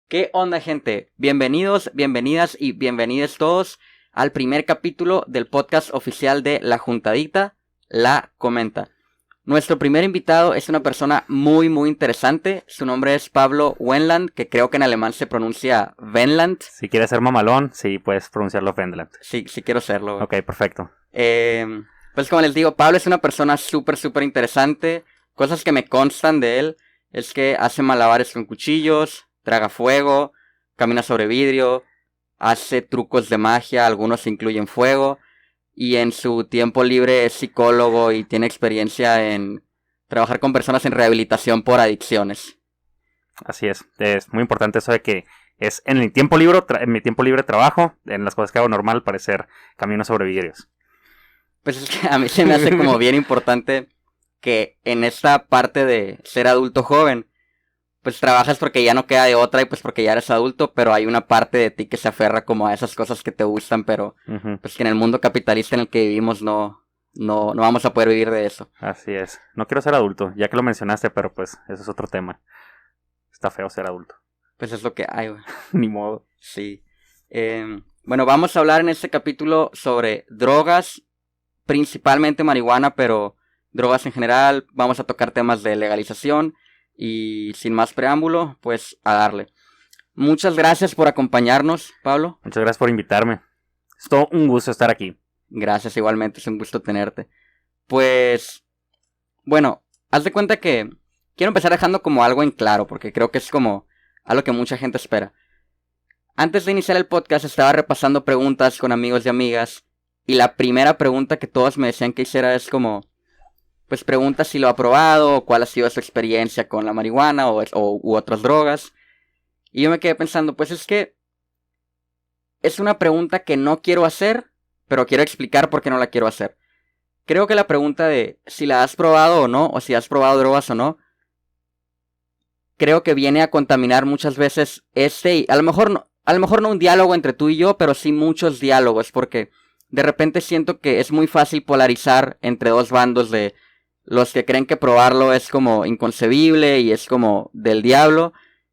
¿Qué onda, gente? Bienvenidos, bienvenidas y bienvenidos todos al primer capítulo del podcast oficial de La Juntadita, La Comenta. Nuestro primer invitado es una persona muy interesante. Su nombre es Pablo Wendland, que creo que en alemán se pronuncia Wendland. Si quieres ser mamalón, sí puedes pronunciarlo Wendland. Sí quiero serlo. Ok, perfecto. Pues como les digo, Pablo es una persona súper interesante. Cosas que me constan de él es que hace malabares con cuchillos, traga fuego, camina sobre vidrio, hace trucos de magia, algunos incluyen fuego, y en su tiempo libre es psicólogo y tiene experiencia en trabajar con personas en rehabilitación por adicciones. Así es muy importante eso de que es en mi tiempo libre trabajo, en las cosas que hago normal, parecer camino sobre vidrios. Pues es que a mí se me hace como bien importante que en esta parte de ser adulto joven, pues trabajas porque ya no queda de otra y pues porque ya eres adulto, pero hay una parte de ti que se aferra como a esas cosas que te gustan, pero pues que en el mundo capitalista en el que vivimos no vamos a poder vivir de eso. Así es. No quiero ser adulto, ya que lo mencionaste, pero pues eso es otro tema. Está feo ser adulto. Pues es lo que hay, güey. Ni modo. Sí. Bueno, vamos a hablar en este capítulo sobre drogas, principalmente marihuana, pero drogas en general. Vamos a tocar temas de legalización. Y sin más preámbulo, pues a darle. Muchas gracias por acompañarnos, Pablo. Muchas gracias por invitarme. Es todo un gusto estar aquí. Gracias, igualmente, es un gusto tenerte. Pues, bueno, haz de cuenta que quiero empezar dejando como algo en claro, porque creo que es como algo que mucha gente espera. Antes de iniciar el podcast estaba repasando preguntas con amigos y amigas, y la primera pregunta que todos me decían que hiciera es como, pues pregunta si lo ha probado, o cuál ha sido su experiencia con la marihuana u otras drogas. Y yo me quedé pensando, pues es que es una pregunta que no quiero hacer, pero quiero explicar por qué no la quiero hacer. Creo que la pregunta de si la has probado o no, o si has probado drogas o no, creo que viene a contaminar muchas veces a lo mejor no un diálogo entre tú y yo, pero sí muchos diálogos, porque de repente siento que es muy fácil polarizar entre dos bandos de los que creen que probarlo es como inconcebible y es como del diablo.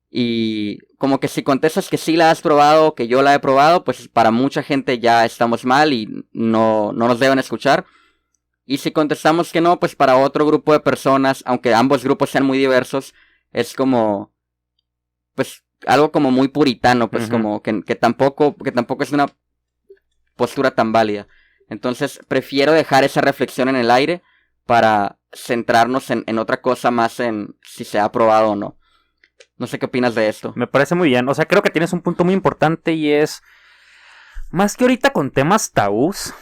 Y como que si contestas que sí la has probado o que yo la he probado, pues para mucha gente ya estamos mal y no nos deben escuchar. Y si contestamos que no, pues para otro grupo de personas, aunque ambos grupos sean muy diversos, es como, pues algo como muy puritano, pues como que tampoco es una postura tan válida. Entonces prefiero dejar esa reflexión en el aire para centrarnos en otra cosa más en si se ha probado o no. No sé qué opinas de esto. Me parece muy bien. O sea, creo que tienes un punto muy importante y es, más que ahorita con temas tabús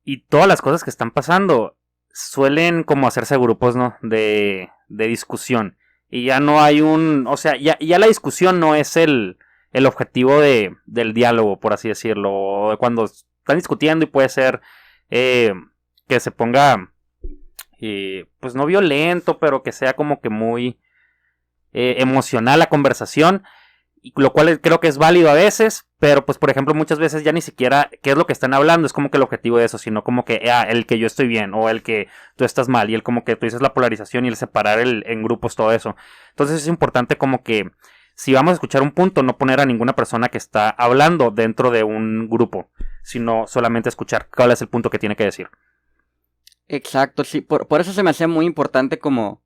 y todas las cosas que están pasando, suelen como hacerse grupos, ¿no? De discusión. Y ya no hay o sea, ya la discusión no es el objetivo del diálogo, por así decirlo. O cuando están discutiendo y puede ser que se ponga pues no violento, pero que sea como que muy emocional la conversación, y lo cual creo que es válido a veces, pero pues por ejemplo muchas veces ya ni siquiera qué es lo que están hablando es como que el objetivo de eso, sino como que el que yo estoy bien o el que tú estás mal, y el como que tú dices la polarización y el separar en grupos, todo eso. Entonces es importante como que si vamos a escuchar un punto, no poner a ninguna persona que está hablando dentro de un grupo, sino solamente escuchar cuál es el punto que tiene que decir. Exacto, sí, por eso se me hace muy importante como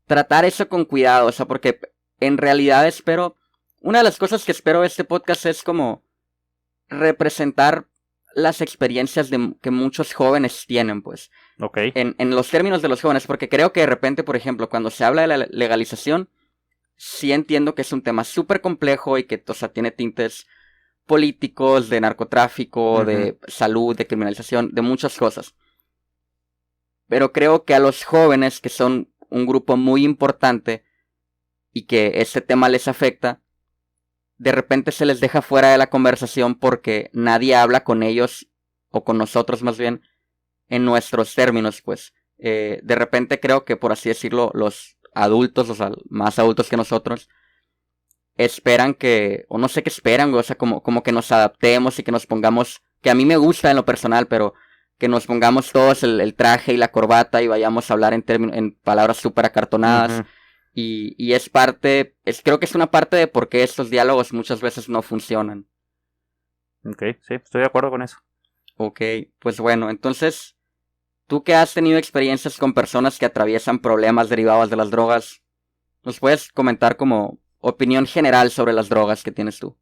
tratar eso con cuidado, o sea, porque en realidad una de las cosas que espero de este podcast es como representar las experiencias que muchos jóvenes tienen, pues. Okay. En los términos de los jóvenes, porque creo que de repente, por ejemplo, cuando se habla de la legalización, sí entiendo que es un tema súper complejo y que, o sea, tiene tintes políticos, de narcotráfico, de salud, de criminalización, de muchas cosas. Pero creo que a los jóvenes, que son un grupo muy importante y que este tema les afecta, de repente se les deja fuera de la conversación porque nadie habla con ellos, o con nosotros más bien, en nuestros términos, pues. De repente creo que, por así decirlo, los adultos, los más adultos que nosotros, esperan o no sé qué esperan, o sea, como que nos adaptemos y que nos pongamos, que a mí me gusta en lo personal, pero que nos pongamos todos el traje y la corbata y vayamos a hablar en palabras súper acartonadas. Y es parte, creo que es una parte de por qué estos diálogos muchas veces no funcionan. Ok, sí, estoy de acuerdo con eso. Ok, pues bueno, entonces, tú que has tenido experiencias con personas que atraviesan problemas derivados de las drogas, ¿nos puedes comentar como opinión general sobre las drogas que tienes tú?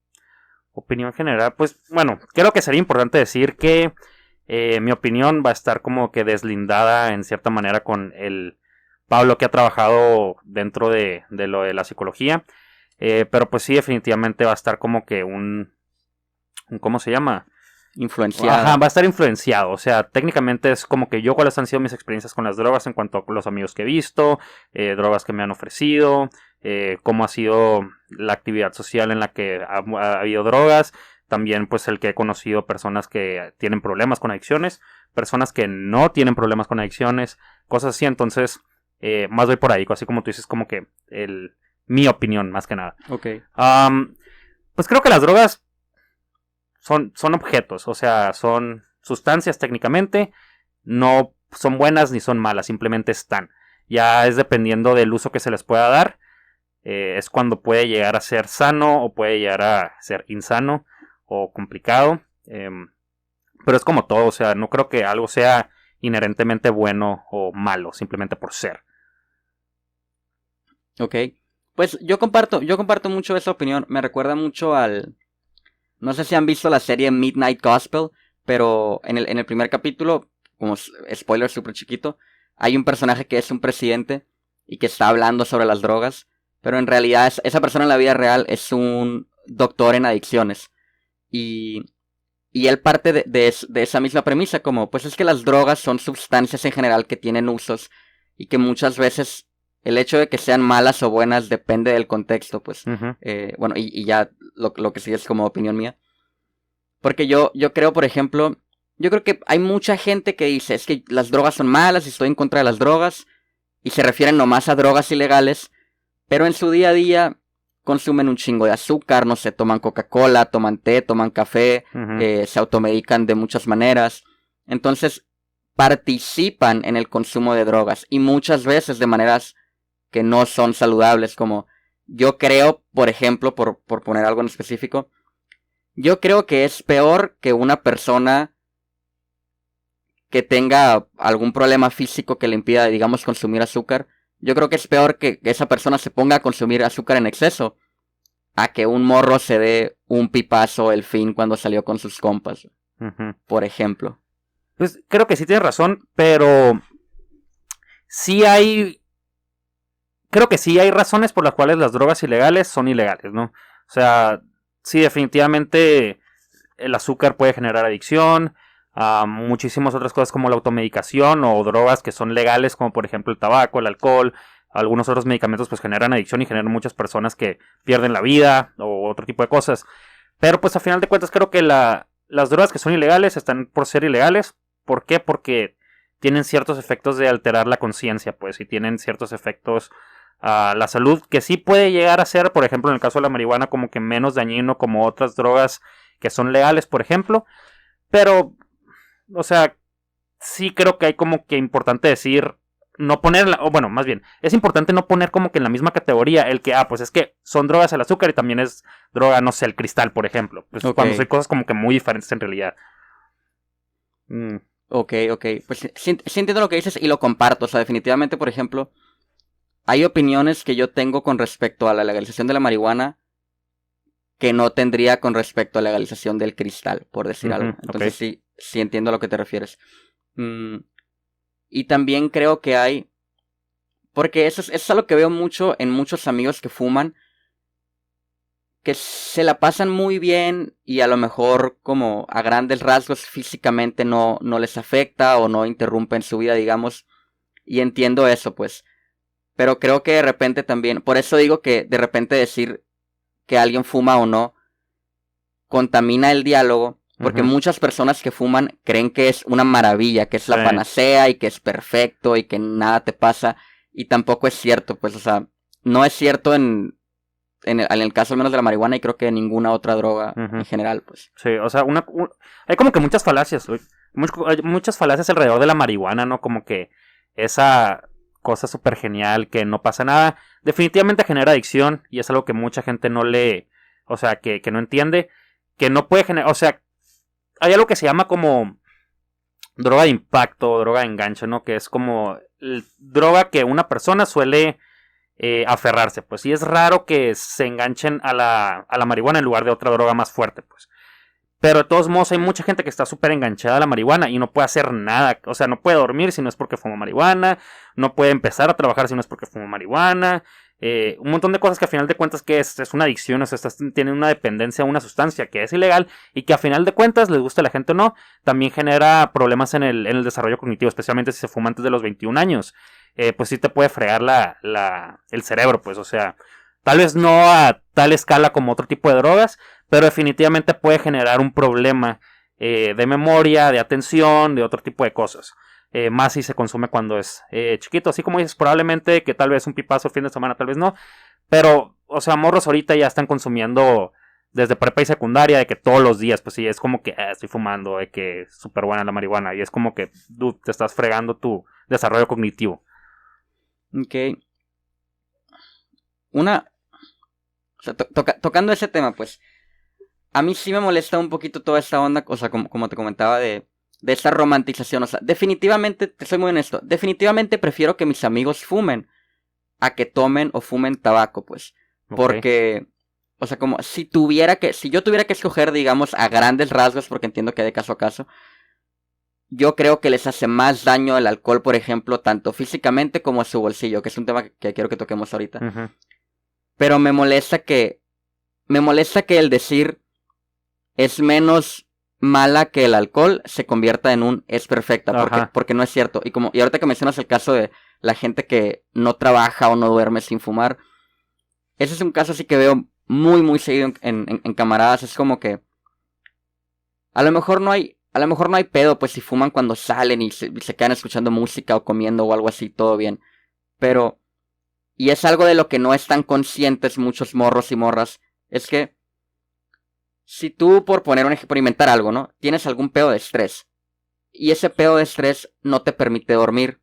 Opinión general, pues bueno, creo que sería importante decir que mi opinión va a estar como que deslindada en cierta manera con el Pablo que ha trabajado dentro de lo de la psicología. Pero pues sí, definitivamente va a estar como que ¿cómo se llama? Influenciada. Ajá, va a estar influenciado. O sea, técnicamente es como que cuáles han sido mis experiencias con las drogas en cuanto a los amigos que he visto, drogas que me han ofrecido, cómo ha sido la actividad social en la que ha habido drogas. También pues el que he conocido personas que tienen problemas con adicciones, personas que no tienen problemas con adicciones, cosas así. Entonces, más voy por ahí, así como tú dices, como que mi opinión más que nada. Ok. Pues creo que las drogas son objetos, o sea, son sustancias técnicamente, no son buenas ni son malas, simplemente están. Ya es dependiendo del uso que se les pueda dar, es cuando puede llegar a ser sano o puede llegar a ser insano o complicado. Pero es como todo, o sea, no creo que algo sea inherentemente bueno o malo, simplemente por ser. Ok. Pues yo comparto mucho esa opinión. Me recuerda mucho no sé si han visto la serie Midnight Gospel, pero en el primer capítulo, como spoiler súper chiquito, hay un personaje que es un presidente y que está hablando sobre las drogas, pero en realidad esa persona en la vida real es un doctor en adicciones. Y él parte de esa misma premisa, como pues es que las drogas son sustancias en general que tienen usos y que muchas veces el hecho de que sean malas o buenas depende del contexto, pues. Uh-huh. Bueno, y ya lo que sigue es como opinión mía. Porque yo creo, por ejemplo, yo creo que hay mucha gente que dice, es que las drogas son malas y estoy en contra de las drogas, y se refieren nomás a drogas ilegales, pero en su día a día consumen un chingo de azúcar, no sé, toman Coca-Cola, toman té, toman café, Uh-huh. se automedican de muchas maneras. Entonces, participan en el consumo de drogas, y muchas veces de maneras que no son saludables, como yo creo, por ejemplo, por poner algo en específico, yo creo que es peor que una persona que tenga algún problema físico que le impida, digamos, consumir azúcar. Yo creo que es peor que esa persona se ponga a consumir azúcar en exceso a que un morro se dé un pipazo el fin cuando salió con sus compas, Uh-huh. por ejemplo. Pues creo que sí tienes razón, pero sí hay... Creo que sí hay razones por las cuales las drogas ilegales son ilegales, ¿no? O sea, sí, definitivamente el azúcar puede generar adicción, muchísimas otras cosas como la automedicación o drogas que son legales, como por ejemplo el tabaco, el alcohol, algunos otros medicamentos pues generan adicción y generan muchas personas que pierden la vida o otro tipo de cosas. Pero pues a final de cuentas creo que las drogas que son ilegales están por ser ilegales. ¿Por qué? Porque tienen ciertos efectos de alterar la conciencia, pues, y tienen ciertos efectos a la salud que sí puede llegar a ser, por ejemplo, en el caso de la marihuana, como que menos dañino como otras drogas que son legales, por ejemplo. Pero, o sea, sí creo que hay como que importante decir, no poner, o bueno, más bien, es importante no poner como que en la misma categoría el que, pues es que son drogas el azúcar y también es droga, no sé, el cristal, por ejemplo. Pues Ok. cuando son cosas como que muy diferentes en realidad. Ok. Pues sí entiendo lo que dices y lo comparto. O sea, definitivamente, por ejemplo, hay opiniones que yo tengo con respecto a la legalización de la marihuana que no tendría con respecto a la legalización del cristal, por decir algo. Entonces sí entiendo a lo que te refieres. Y también creo que hay... Porque eso es algo que veo mucho en muchos amigos que fuman, que se la pasan muy bien y a lo mejor como a grandes rasgos físicamente no les afecta o no interrumpen su vida, digamos. Y entiendo eso, pues. Pero creo que de repente también... Por eso digo que de repente decir que alguien fuma o no contamina el diálogo, porque muchas personas que fuman creen que es una maravilla, que es la panacea y que es perfecto y que nada te pasa, y tampoco es cierto, pues, o sea, no es cierto en el caso al menos de la marihuana y creo que ninguna otra droga en general, pues. Sí, o sea, hay como que muchas falacias, hay muchas falacias alrededor de la marihuana, ¿no? Como que cosa súper genial, que no pasa nada. Definitivamente genera adicción y es algo que mucha gente no le... O sea, que no entiende. Que no puede generar... O sea, hay algo que se llama como droga de impacto, droga de enganche, ¿no? Que es como droga que una persona suele aferrarse, pues. Y es raro que se enganchen a la marihuana en lugar de otra droga más fuerte, pues. Pero de todos modos hay mucha gente que está súper enganchada a la marihuana y no puede hacer nada. O sea, no puede dormir si no es porque fuma marihuana. No puede empezar a trabajar si no es porque fuma marihuana. Un montón de cosas que a final de cuentas que es una adicción. O sea, tienen una dependencia a una sustancia que es ilegal y que a final de cuentas, les guste a la gente o no, también genera problemas en el desarrollo cognitivo, especialmente si se fuma antes de los 21 años. Pues sí te puede fregar el cerebro, pues, o sea... Tal vez no a tal escala como otro tipo de drogas, pero definitivamente puede generar un problema de memoria, de atención, de otro tipo de cosas. Más si se consume cuando es chiquito. Así como dices, probablemente que tal vez un pipazo el fin de semana, tal vez no. Pero, o sea, morros ahorita ya están consumiendo desde prepa y secundaria, de que todos los días, pues sí, es como que estoy fumando, de que es súper buena la marihuana. Y es como que te estás fregando tu desarrollo cognitivo. Ok. O sea, tocando ese tema, pues, a mí sí me molesta un poquito toda esta onda, o sea, como te comentaba, de esta romantización. O sea, definitivamente, te soy muy honesto, definitivamente prefiero que mis amigos fumen a que tomen o fumen tabaco, pues. Porque, o sea, como si yo tuviera que escoger, digamos, a grandes rasgos, porque entiendo que de caso a caso, yo creo que les hace más daño el alcohol, por ejemplo, tanto físicamente como a su bolsillo, que es un tema que quiero que toquemos ahorita. Uh-huh. Pero me molesta que el decir es menos mala que el alcohol se convierta en un es perfecta, porque no es cierto. Y ahorita que mencionas el caso de la gente que no trabaja o no duerme sin fumar, ese es un caso así que veo muy muy seguido en camaradas. Es como que a lo mejor no hay pedo, pues si fuman cuando salen y se quedan escuchando música o comiendo o algo así, todo bien. Pero, y es algo de lo que no están conscientes muchos morros y morras, es que si tú, por inventar algo, ¿no? Tienes algún pedo de estrés, y ese pedo de estrés no te permite dormir,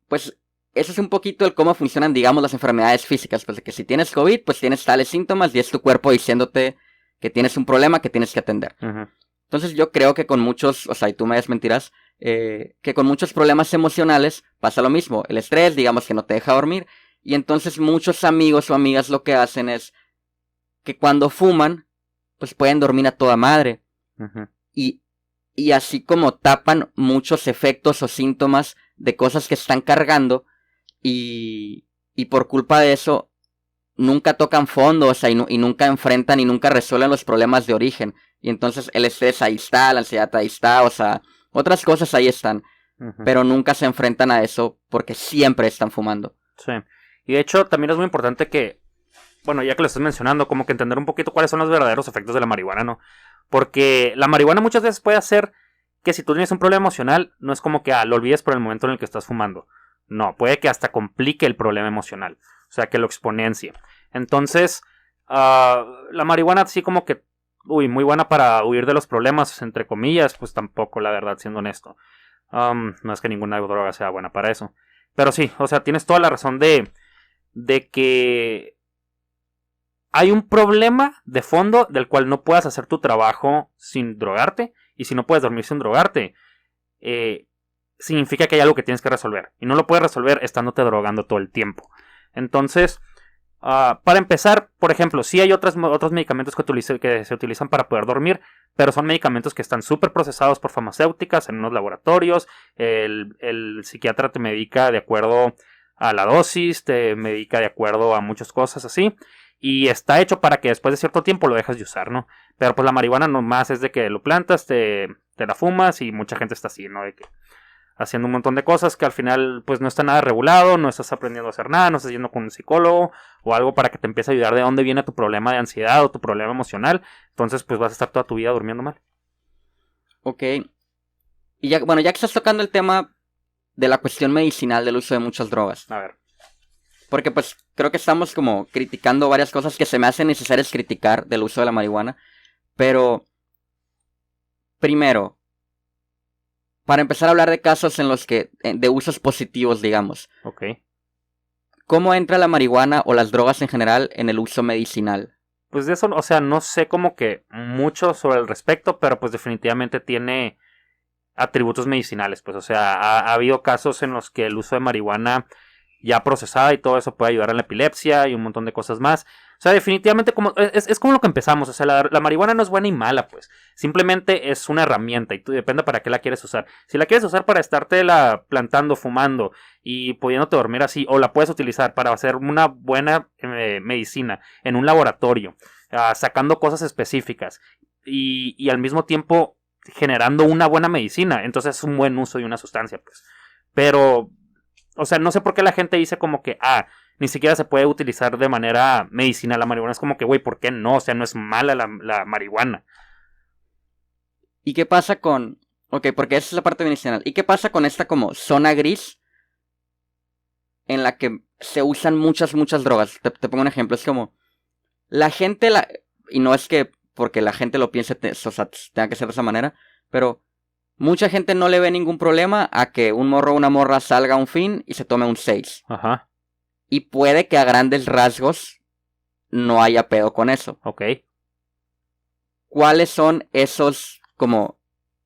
pues eso es un poquito el cómo funcionan, digamos, las enfermedades físicas. Pues de que si tienes COVID, pues tienes tales síntomas y es tu cuerpo diciéndote que tienes un problema que tienes que atender. Uh-huh. Entonces yo creo que con muchos, o sea, y tú me desmentirás, que con muchos problemas emocionales pasa lo mismo. El estrés, digamos, que no te deja dormir, y entonces muchos amigos o amigas lo que hacen es que cuando fuman, pues pueden dormir a toda madre. Uh-huh. Y así como tapan muchos efectos o síntomas de cosas que están cargando, y por culpa de eso nunca tocan fondo, o sea, y nunca enfrentan y nunca resuelven los problemas de origen. Y entonces el estrés ahí está, la ansiedad ahí está, o sea, otras cosas ahí están. Uh-huh. Pero nunca se enfrentan a eso porque siempre están fumando. Sí. Y de hecho también es muy importante que, bueno, ya que lo estás mencionando, como que entender un poquito cuáles son los verdaderos efectos de la marihuana, ¿no? Porque la marihuana muchas veces puede hacer que si tú tienes un problema emocional, no es como que lo olvides por el momento en el que estás fumando. No, puede que hasta complique el problema emocional. O sea, que lo exponencie. Entonces, la marihuana así como que, muy buena para huir de los problemas, entre comillas, pues tampoco, la verdad, siendo honesto. No es que ninguna droga sea buena para eso. Pero sí, o sea, tienes toda la razón de que hay un problema de fondo del cual no puedas hacer tu trabajo sin drogarte. Y si no puedes dormir sin drogarte, significa que hay algo que tienes que resolver. Y no lo puedes resolver estándote drogando todo el tiempo. Entonces, para empezar, por ejemplo, sí hay otros medicamentos que se utilizan para poder dormir, pero son medicamentos que están súper procesados por farmacéuticas en unos laboratorios. El psiquiatra te medica de acuerdo a la dosis, te medica de acuerdo a muchas cosas así. Y está hecho para que después de cierto tiempo lo dejes de usar, ¿no? Pero pues la marihuana nomás es de que lo plantas, te la fumas y mucha gente está así, ¿no? De que haciendo un montón de cosas que al final pues no está nada regulado, no estás aprendiendo a hacer nada, no estás yendo con un psicólogo o algo para que te empiece a ayudar de dónde viene tu problema de ansiedad o tu problema emocional. Entonces pues vas a estar toda tu vida durmiendo mal. Ok. Y ya que estás tocando el tema de la cuestión medicinal del uso de muchas drogas. A ver. Porque pues creo que estamos como criticando varias cosas que se me hacen necesarias criticar del uso de la marihuana. Pero, primero, para empezar a hablar de casos en los que, de usos positivos, digamos. Ok. ¿Cómo entra la marihuana o las drogas en general en el uso medicinal? Pues de eso, o sea, no sé como que mucho sobre el respecto, pero pues definitivamente tiene atributos medicinales, pues, o sea, ha habido casos en los que el uso de marihuana ya procesada y todo eso puede ayudar a la epilepsia y un montón de cosas más. O sea, definitivamente como es como lo que empezamos, o sea, la marihuana no es buena y mala, pues, simplemente es una herramienta y tú depende para qué la quieres usar. Si la quieres usar para estártela plantando, fumando y pudiéndote dormir así, o la puedes utilizar para hacer una buena medicina en un laboratorio, sacando cosas específicas y al mismo tiempo generando una buena medicina, entonces es un buen uso de una sustancia, pues. Pero, o sea, no sé por qué la gente dice como que, ni siquiera se puede utilizar de manera medicinal la marihuana. Es como que, güey, ¿por qué no? O sea, no es mala la marihuana. ¿Y qué pasa con...? Ok, porque esa es la parte medicinal. ¿Y qué pasa con esta como zona gris en la que se usan muchas drogas? Te pongo un ejemplo, es como... La gente, y no es que porque la gente lo piense, o sea, tenga que ser de esa manera, pero mucha gente no le ve ningún problema a que un morro o una morra salga a un fin y se tome un 6. Ajá. Y puede que a grandes rasgos no haya pedo con eso. Ok. ¿Cuáles son esos, como,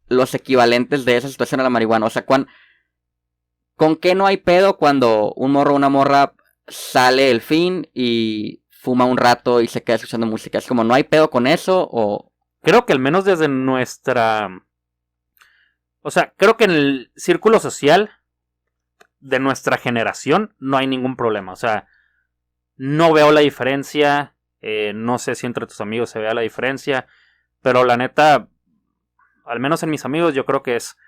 los equivalentes de esa situación a la marihuana? O sea, ¿con qué no hay pedo cuando un morro o una morra sale el fin y fuma un rato y se queda escuchando música? Es como, ¿no hay pedo con eso? O... Creo que al menos desde nuestra... O sea, creo que en el círculo social de nuestra generación no hay ningún problema. O sea, no veo la diferencia. No sé si entre tus amigos se vea la diferencia. Pero la neta, al menos en mis amigos, yo creo que es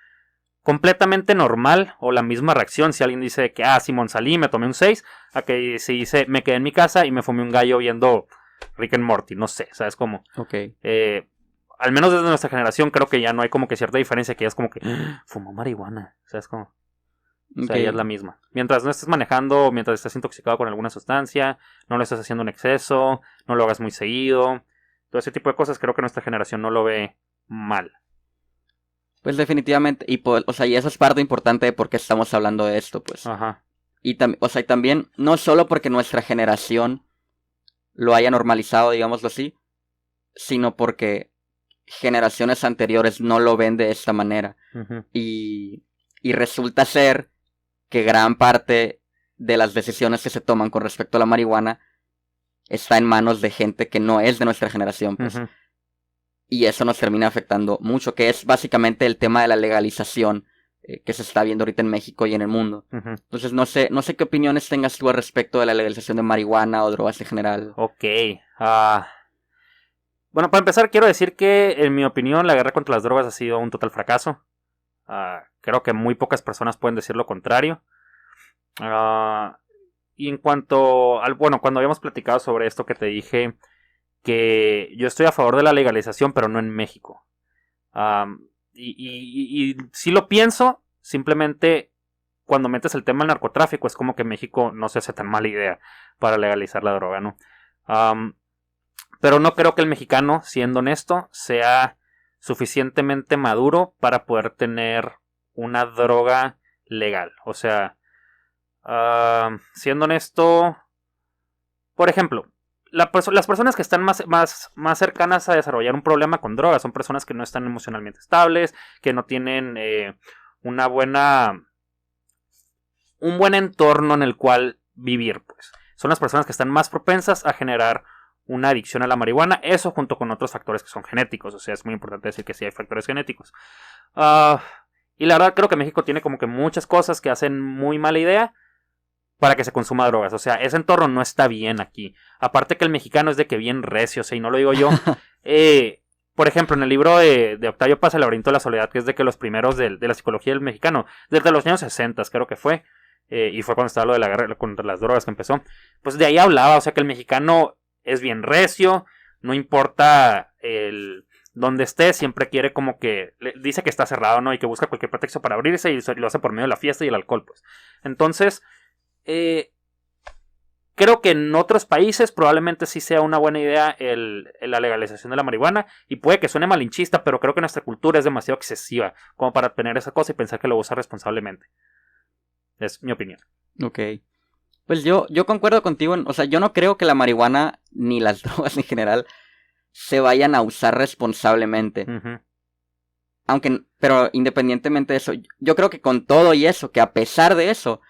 completamente normal o la misma reacción si alguien dice que, Simón, salí, me tomé un 6, a que si dice, me quedé en mi casa y me fumé un gallo viendo Rick and Morty, no sé, ¿sabes cómo? Ok. Al menos desde nuestra generación creo que ya no hay como que cierta diferencia, que ya es como que, fumó marihuana, ¿sabes cómo? O sea, ya es la misma. Mientras no estés manejando, mientras estés intoxicado con alguna sustancia, no lo estés haciendo en exceso, no lo hagas muy seguido, todo ese tipo de cosas creo que nuestra generación no lo ve mal. Pues definitivamente, y o sea, y eso es parte importante de por qué estamos hablando de esto, pues. Ajá. Y o sea, y también, no solo porque nuestra generación lo haya normalizado, digámoslo así, sino porque generaciones anteriores no lo ven de esta manera. Uh-huh. Y resulta ser que gran parte de las decisiones que se toman con respecto a la marihuana está en manos de gente que no es de nuestra generación, pues. Uh-huh. Y eso nos termina afectando mucho, que es básicamente el tema de la legalización que se está viendo ahorita en México y en el mundo. Uh-huh. Entonces no sé qué opiniones tengas tú al respecto de la legalización de marihuana o drogas en general. Ok. Bueno, para empezar quiero decir que en mi opinión la guerra contra las drogas ha sido un total fracaso. Creo que muy pocas personas pueden decir lo contrario. Y en cuanto al... Bueno, cuando habíamos platicado sobre esto que te dije... que yo estoy a favor de la legalización, pero no en México. Y si lo pienso, simplemente cuando metes el tema del narcotráfico, es como que México no se hace tan mala idea para legalizar la droga, ¿no? Pero no creo que el mexicano, siendo honesto, sea suficientemente maduro para poder tener una droga legal. O sea, siendo honesto, por ejemplo, las personas que están más cercanas a desarrollar un problema con drogas son personas que no están emocionalmente estables, que no tienen un buen entorno en el cual vivir, pues. Son las personas que están más propensas a generar una adicción a la marihuana, eso junto con otros factores que son genéticos, o sea, es muy importante decir que sí hay factores genéticos. Y la verdad creo que México tiene como que muchas cosas que hacen muy mala idea para que se consuma drogas, o sea, ese entorno no está bien aquí. Aparte que el mexicano es de que bien recio, o sea, y no lo digo yo. Por ejemplo, en el libro de Octavio Paz, El laberinto de la soledad, que es de que los primeros de la psicología del mexicano, desde los años 60 creo que fue, y fue cuando estaba lo de la guerra contra las drogas que empezó, pues de ahí hablaba, o sea, que el mexicano es bien recio, no importa donde esté, siempre quiere como que, dice que está cerrado, ¿no? Y que busca cualquier pretexto para abrirse y lo hace por medio de la fiesta y el alcohol, pues. Entonces... creo que en otros países probablemente sí sea una buena idea la legalización de la marihuana. Y puede que suene malinchista, pero creo que nuestra cultura es demasiado excesiva como para tener esa cosa y pensar que lo usa responsablemente. Es mi opinión. Ok. Pues yo concuerdo contigo. O sea, yo no creo que la marihuana ni las drogas en general se vayan a usar responsablemente. Uh-huh. Pero independientemente de eso, yo creo que con todo y eso, que a pesar de eso,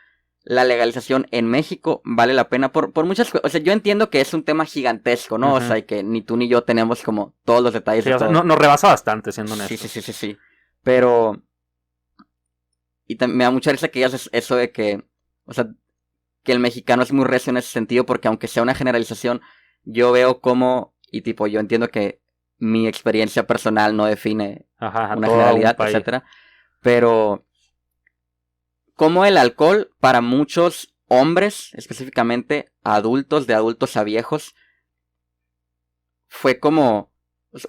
la legalización en México vale la pena por muchas cosas. O sea, yo entiendo que es un tema gigantesco, ¿no? Uh-huh. O sea, y que ni tú ni yo tenemos como todos los detalles sí, de o sea, todo. nos rebasa bastante, siendo honesto. Sí. Pero... Y me da mucha risa que digas eso de que... O sea, que el mexicano es muy recio en ese sentido, porque aunque sea una generalización, yo veo como... Y tipo, yo entiendo que mi experiencia personal no define una generalidad, etcétera. Pero... como el alcohol para muchos hombres, específicamente adultos, de adultos a viejos, fue como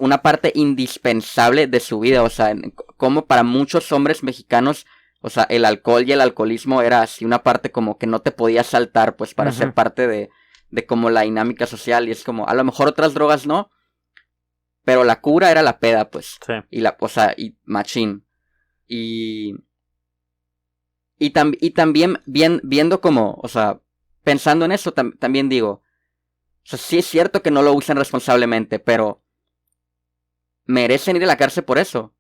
una parte indispensable de su vida. O sea, como para muchos hombres mexicanos, o sea, el alcohol y el alcoholismo era así una parte como que no te podías saltar, pues, para ser parte de como la dinámica social. Y es como, a lo mejor otras drogas no, pero la cura era la peda, pues. Sí. Y machín. Y también viendo como, o sea, pensando en eso, también digo, o sea, sí es cierto que no lo usan responsablemente, pero ¿merecen ir a la cárcel por eso?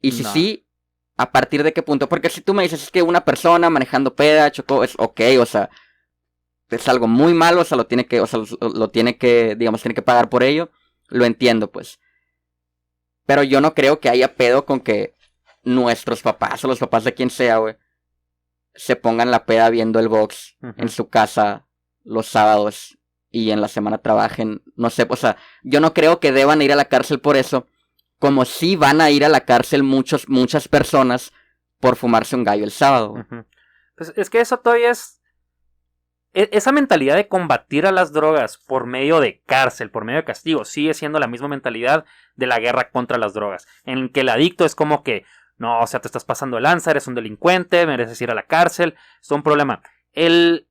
Y si sí, ¿a partir de qué punto? Porque si tú me dices, es que una persona manejando peda, chocó, es ok, o sea, es algo muy malo, o sea, lo tiene que, digamos, tiene que pagar por ello, lo entiendo, pues. Pero yo no creo que haya pedo con que nuestros papás o los papás de quien sea, güey, se pongan la peda viendo el box en su casa los sábados y en la semana trabajen, no sé, o sea, yo no creo que deban ir a la cárcel por eso, como si van a ir a la cárcel muchas personas por fumarse un gallo el sábado. Pues es que eso todavía es esa mentalidad de combatir a las drogas por medio de cárcel, por medio de castigo, sigue siendo la misma mentalidad de la guerra contra las drogas, en que el adicto es como que no, o sea, te estás pasando de lanza, eres un delincuente, mereces ir a la cárcel, es un problema. El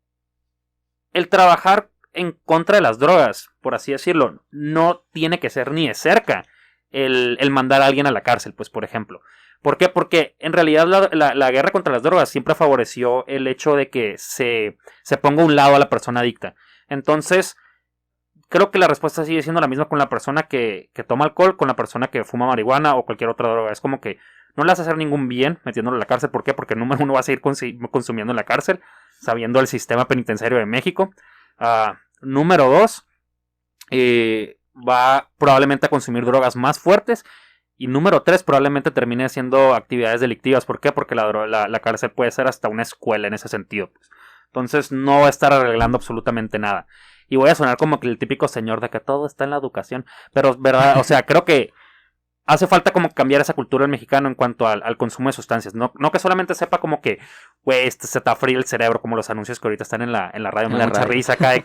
trabajar en contra de las drogas, por así decirlo, no tiene que ser ni de cerca el mandar a alguien a la cárcel, pues, por ejemplo. ¿Por qué? Porque en realidad la guerra contra las drogas siempre favoreció el hecho de que se ponga a un lado a la persona adicta. Entonces, creo que la respuesta sigue siendo la misma con la persona que toma alcohol, con la persona que fuma marihuana o cualquier otra droga. Es como que no le vas a hacer ningún bien metiéndolo en la cárcel. ¿Por qué? Porque número uno va a seguir consumiendo en la cárcel, sabiendo el sistema penitenciario de México. Número dos, va probablemente a consumir drogas más fuertes. Y número tres, probablemente termine haciendo actividades delictivas. ¿Por qué? Porque la cárcel puede ser hasta una escuela en ese sentido. Pues. Entonces no va a estar arreglando absolutamente nada. Y voy a sonar como que el típico señor de que todo está en la educación. Pero, ¿verdad? O sea, creo que hace falta como cambiar esa cultura del mexicano en cuanto al consumo de sustancias. No que solamente sepa como que, güey, se está frío el cerebro, como los anuncios que ahorita están en la radio. Me da mucha risa acá de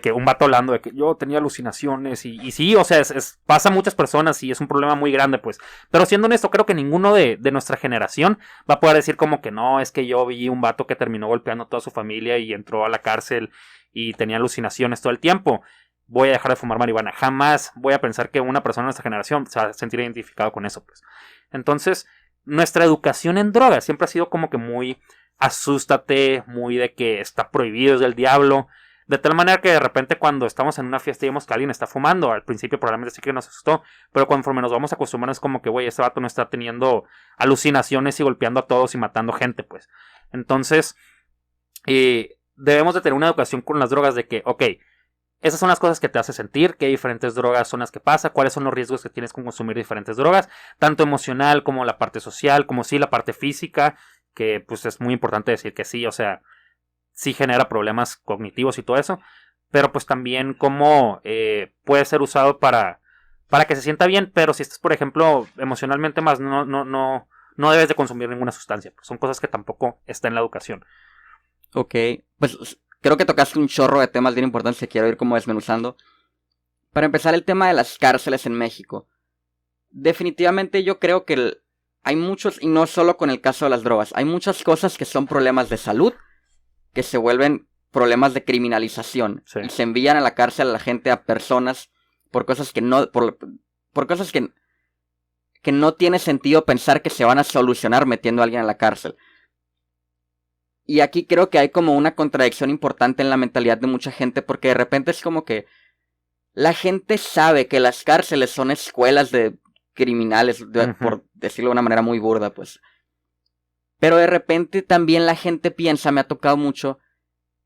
que un vato hablando de que yo tenía alucinaciones. Y sí, o sea, pasa a muchas personas y es un problema muy grande, pues. Pero siendo honesto, creo que ninguno de nuestra generación va a poder decir como que no, es que yo vi un vato que terminó golpeando a toda su familia y entró a la cárcel y tenía alucinaciones todo el tiempo. Voy a dejar de fumar marihuana. Jamás voy a pensar que una persona de nuestra generación se va a sentir identificado con eso, pues. Entonces, nuestra educación en drogas siempre ha sido como que muy asústate, muy de que está prohibido, es del diablo. De tal manera que de repente cuando estamos en una fiesta y vemos que alguien está fumando, al principio probablemente sí que nos asustó, pero conforme nos vamos acostumbrando es como que, güey, este vato no está teniendo alucinaciones y golpeando a todos y matando gente, pues. Entonces, debemos de tener una educación con las drogas de que, ok, esas son las cosas que te hace sentir, qué diferentes drogas son las que pasa, cuáles son los riesgos que tienes con consumir diferentes drogas, tanto emocional como la parte social, como sí la parte física, que pues es muy importante decir que sí, o sea, sí genera problemas cognitivos y todo eso, pero pues también cómo puede ser usado para que se sienta bien, pero si estás, por ejemplo, emocionalmente más, no debes de consumir ninguna sustancia, pues son cosas que tampoco está en la educación. Ok, pues creo que tocaste un chorro de temas bien importantes que quiero ir como desmenuzando. Para empezar, el tema de las cárceles en México. Definitivamente yo creo que hay muchos, y no solo con el caso de las drogas, hay muchas cosas que son problemas de salud, que se vuelven problemas de criminalización. Sí. Y se envían a la cárcel a la gente, a personas, por cosas que no, por cosas que no tiene sentido pensar que se van a solucionar metiendo a alguien a la cárcel. Y aquí creo que hay como una contradicción importante en la mentalidad de mucha gente, porque de repente es como que la gente sabe que las cárceles son escuelas de criminales, por decirlo de una manera muy burda, pues. Pero de repente también la gente piensa, me ha tocado mucho,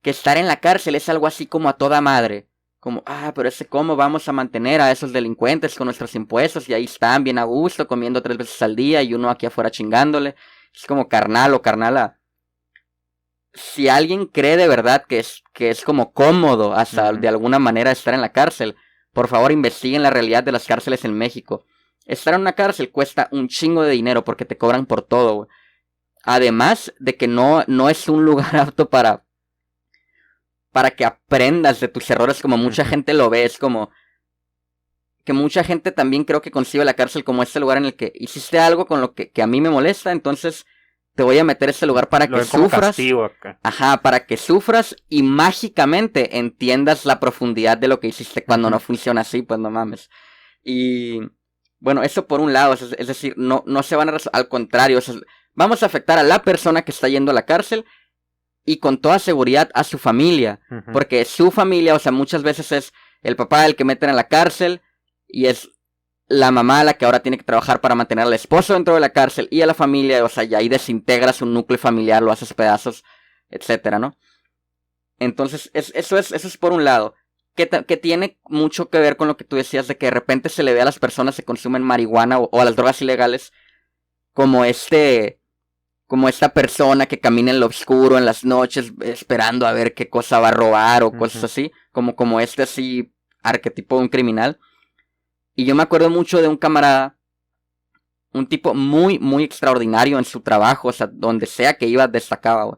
que estar en la cárcel es algo así como a toda madre. Como, pero ¿cómo vamos a mantener a esos delincuentes con nuestros impuestos? Y ahí están bien a gusto, comiendo 3 veces al día y uno aquí afuera chingándole. Es como carnal o carnala. Si alguien cree de verdad que es como cómodo hasta de alguna manera estar en la cárcel, por favor investiguen la realidad de las cárceles en México. Estar en una cárcel cuesta un chingo de dinero porque te cobran por todo, güey. Además de que no es un lugar apto para que aprendas de tus errores como mucha gente lo ve. Es como que mucha gente también creo que concibe la cárcel como este lugar en el que hiciste algo con lo que a mí me molesta, entonces te voy a meter a este lugar para que sufras. Para que sufras y mágicamente entiendas la profundidad de lo que hiciste cuando no funciona así, pues no mames. Y bueno, eso por un lado, es decir, no se van a al contrario, vamos a afectar a la persona que está yendo a la cárcel y con toda seguridad a su familia, porque su familia, o sea, muchas veces es el papá el que meten a la cárcel y es la mamá la que ahora tiene que trabajar para mantener al esposo dentro de la cárcel y a la familia, o sea, y ahí desintegras un núcleo familiar, lo haces pedazos, etcétera, ¿no? Entonces, eso es por un lado, que tiene mucho que ver con lo que tú decías de que de repente se le ve a las personas que consumen marihuana o a las drogas ilegales como esta persona que camina en lo oscuro en las noches esperando a ver qué cosa va a robar o cosas así, como así arquetipo de un criminal. Y yo me acuerdo mucho de un camarada, un tipo muy, muy extraordinario en su trabajo, o sea, donde sea que iba destacaba, güey.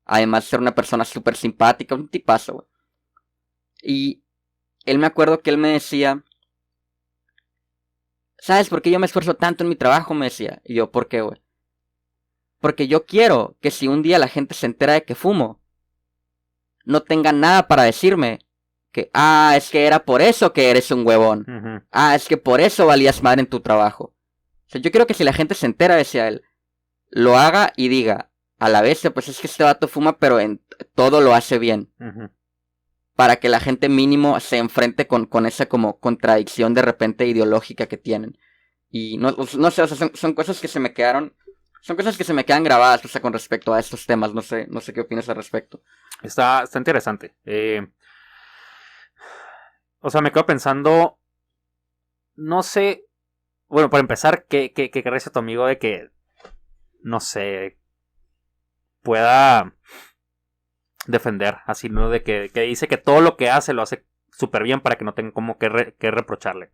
Además de ser una persona súper simpática, un tipazo, güey. Y él me acuerdo que él me decía, ¿sabes por qué yo me esfuerzo tanto en mi trabajo? Me decía. Y yo, ¿por qué, güey? Porque yo quiero que si un día la gente se entera de que fumo, no tenga nada para decirme que, es que era por eso que eres un huevón. Es que por eso valías madre en tu trabajo. O sea, yo quiero que si la gente se entera, decía él, lo haga y diga, a la vez, pues es que este vato fuma, pero en todo lo hace bien. Para que la gente mínimo se enfrente con esa como contradicción de repente ideológica que tienen. Y no sé, o sea, son cosas que se me quedaron, son cosas que se me quedan grabadas, o sea, con respecto a estos temas. No sé qué opinas al respecto. Está interesante. O sea, me quedo pensando, no sé, bueno, para empezar, ¿qué crees a tu amigo de que, no sé, pueda defender, así, ¿no? De que dice que todo lo que hace lo hace súper bien para que no tenga como que reprocharle.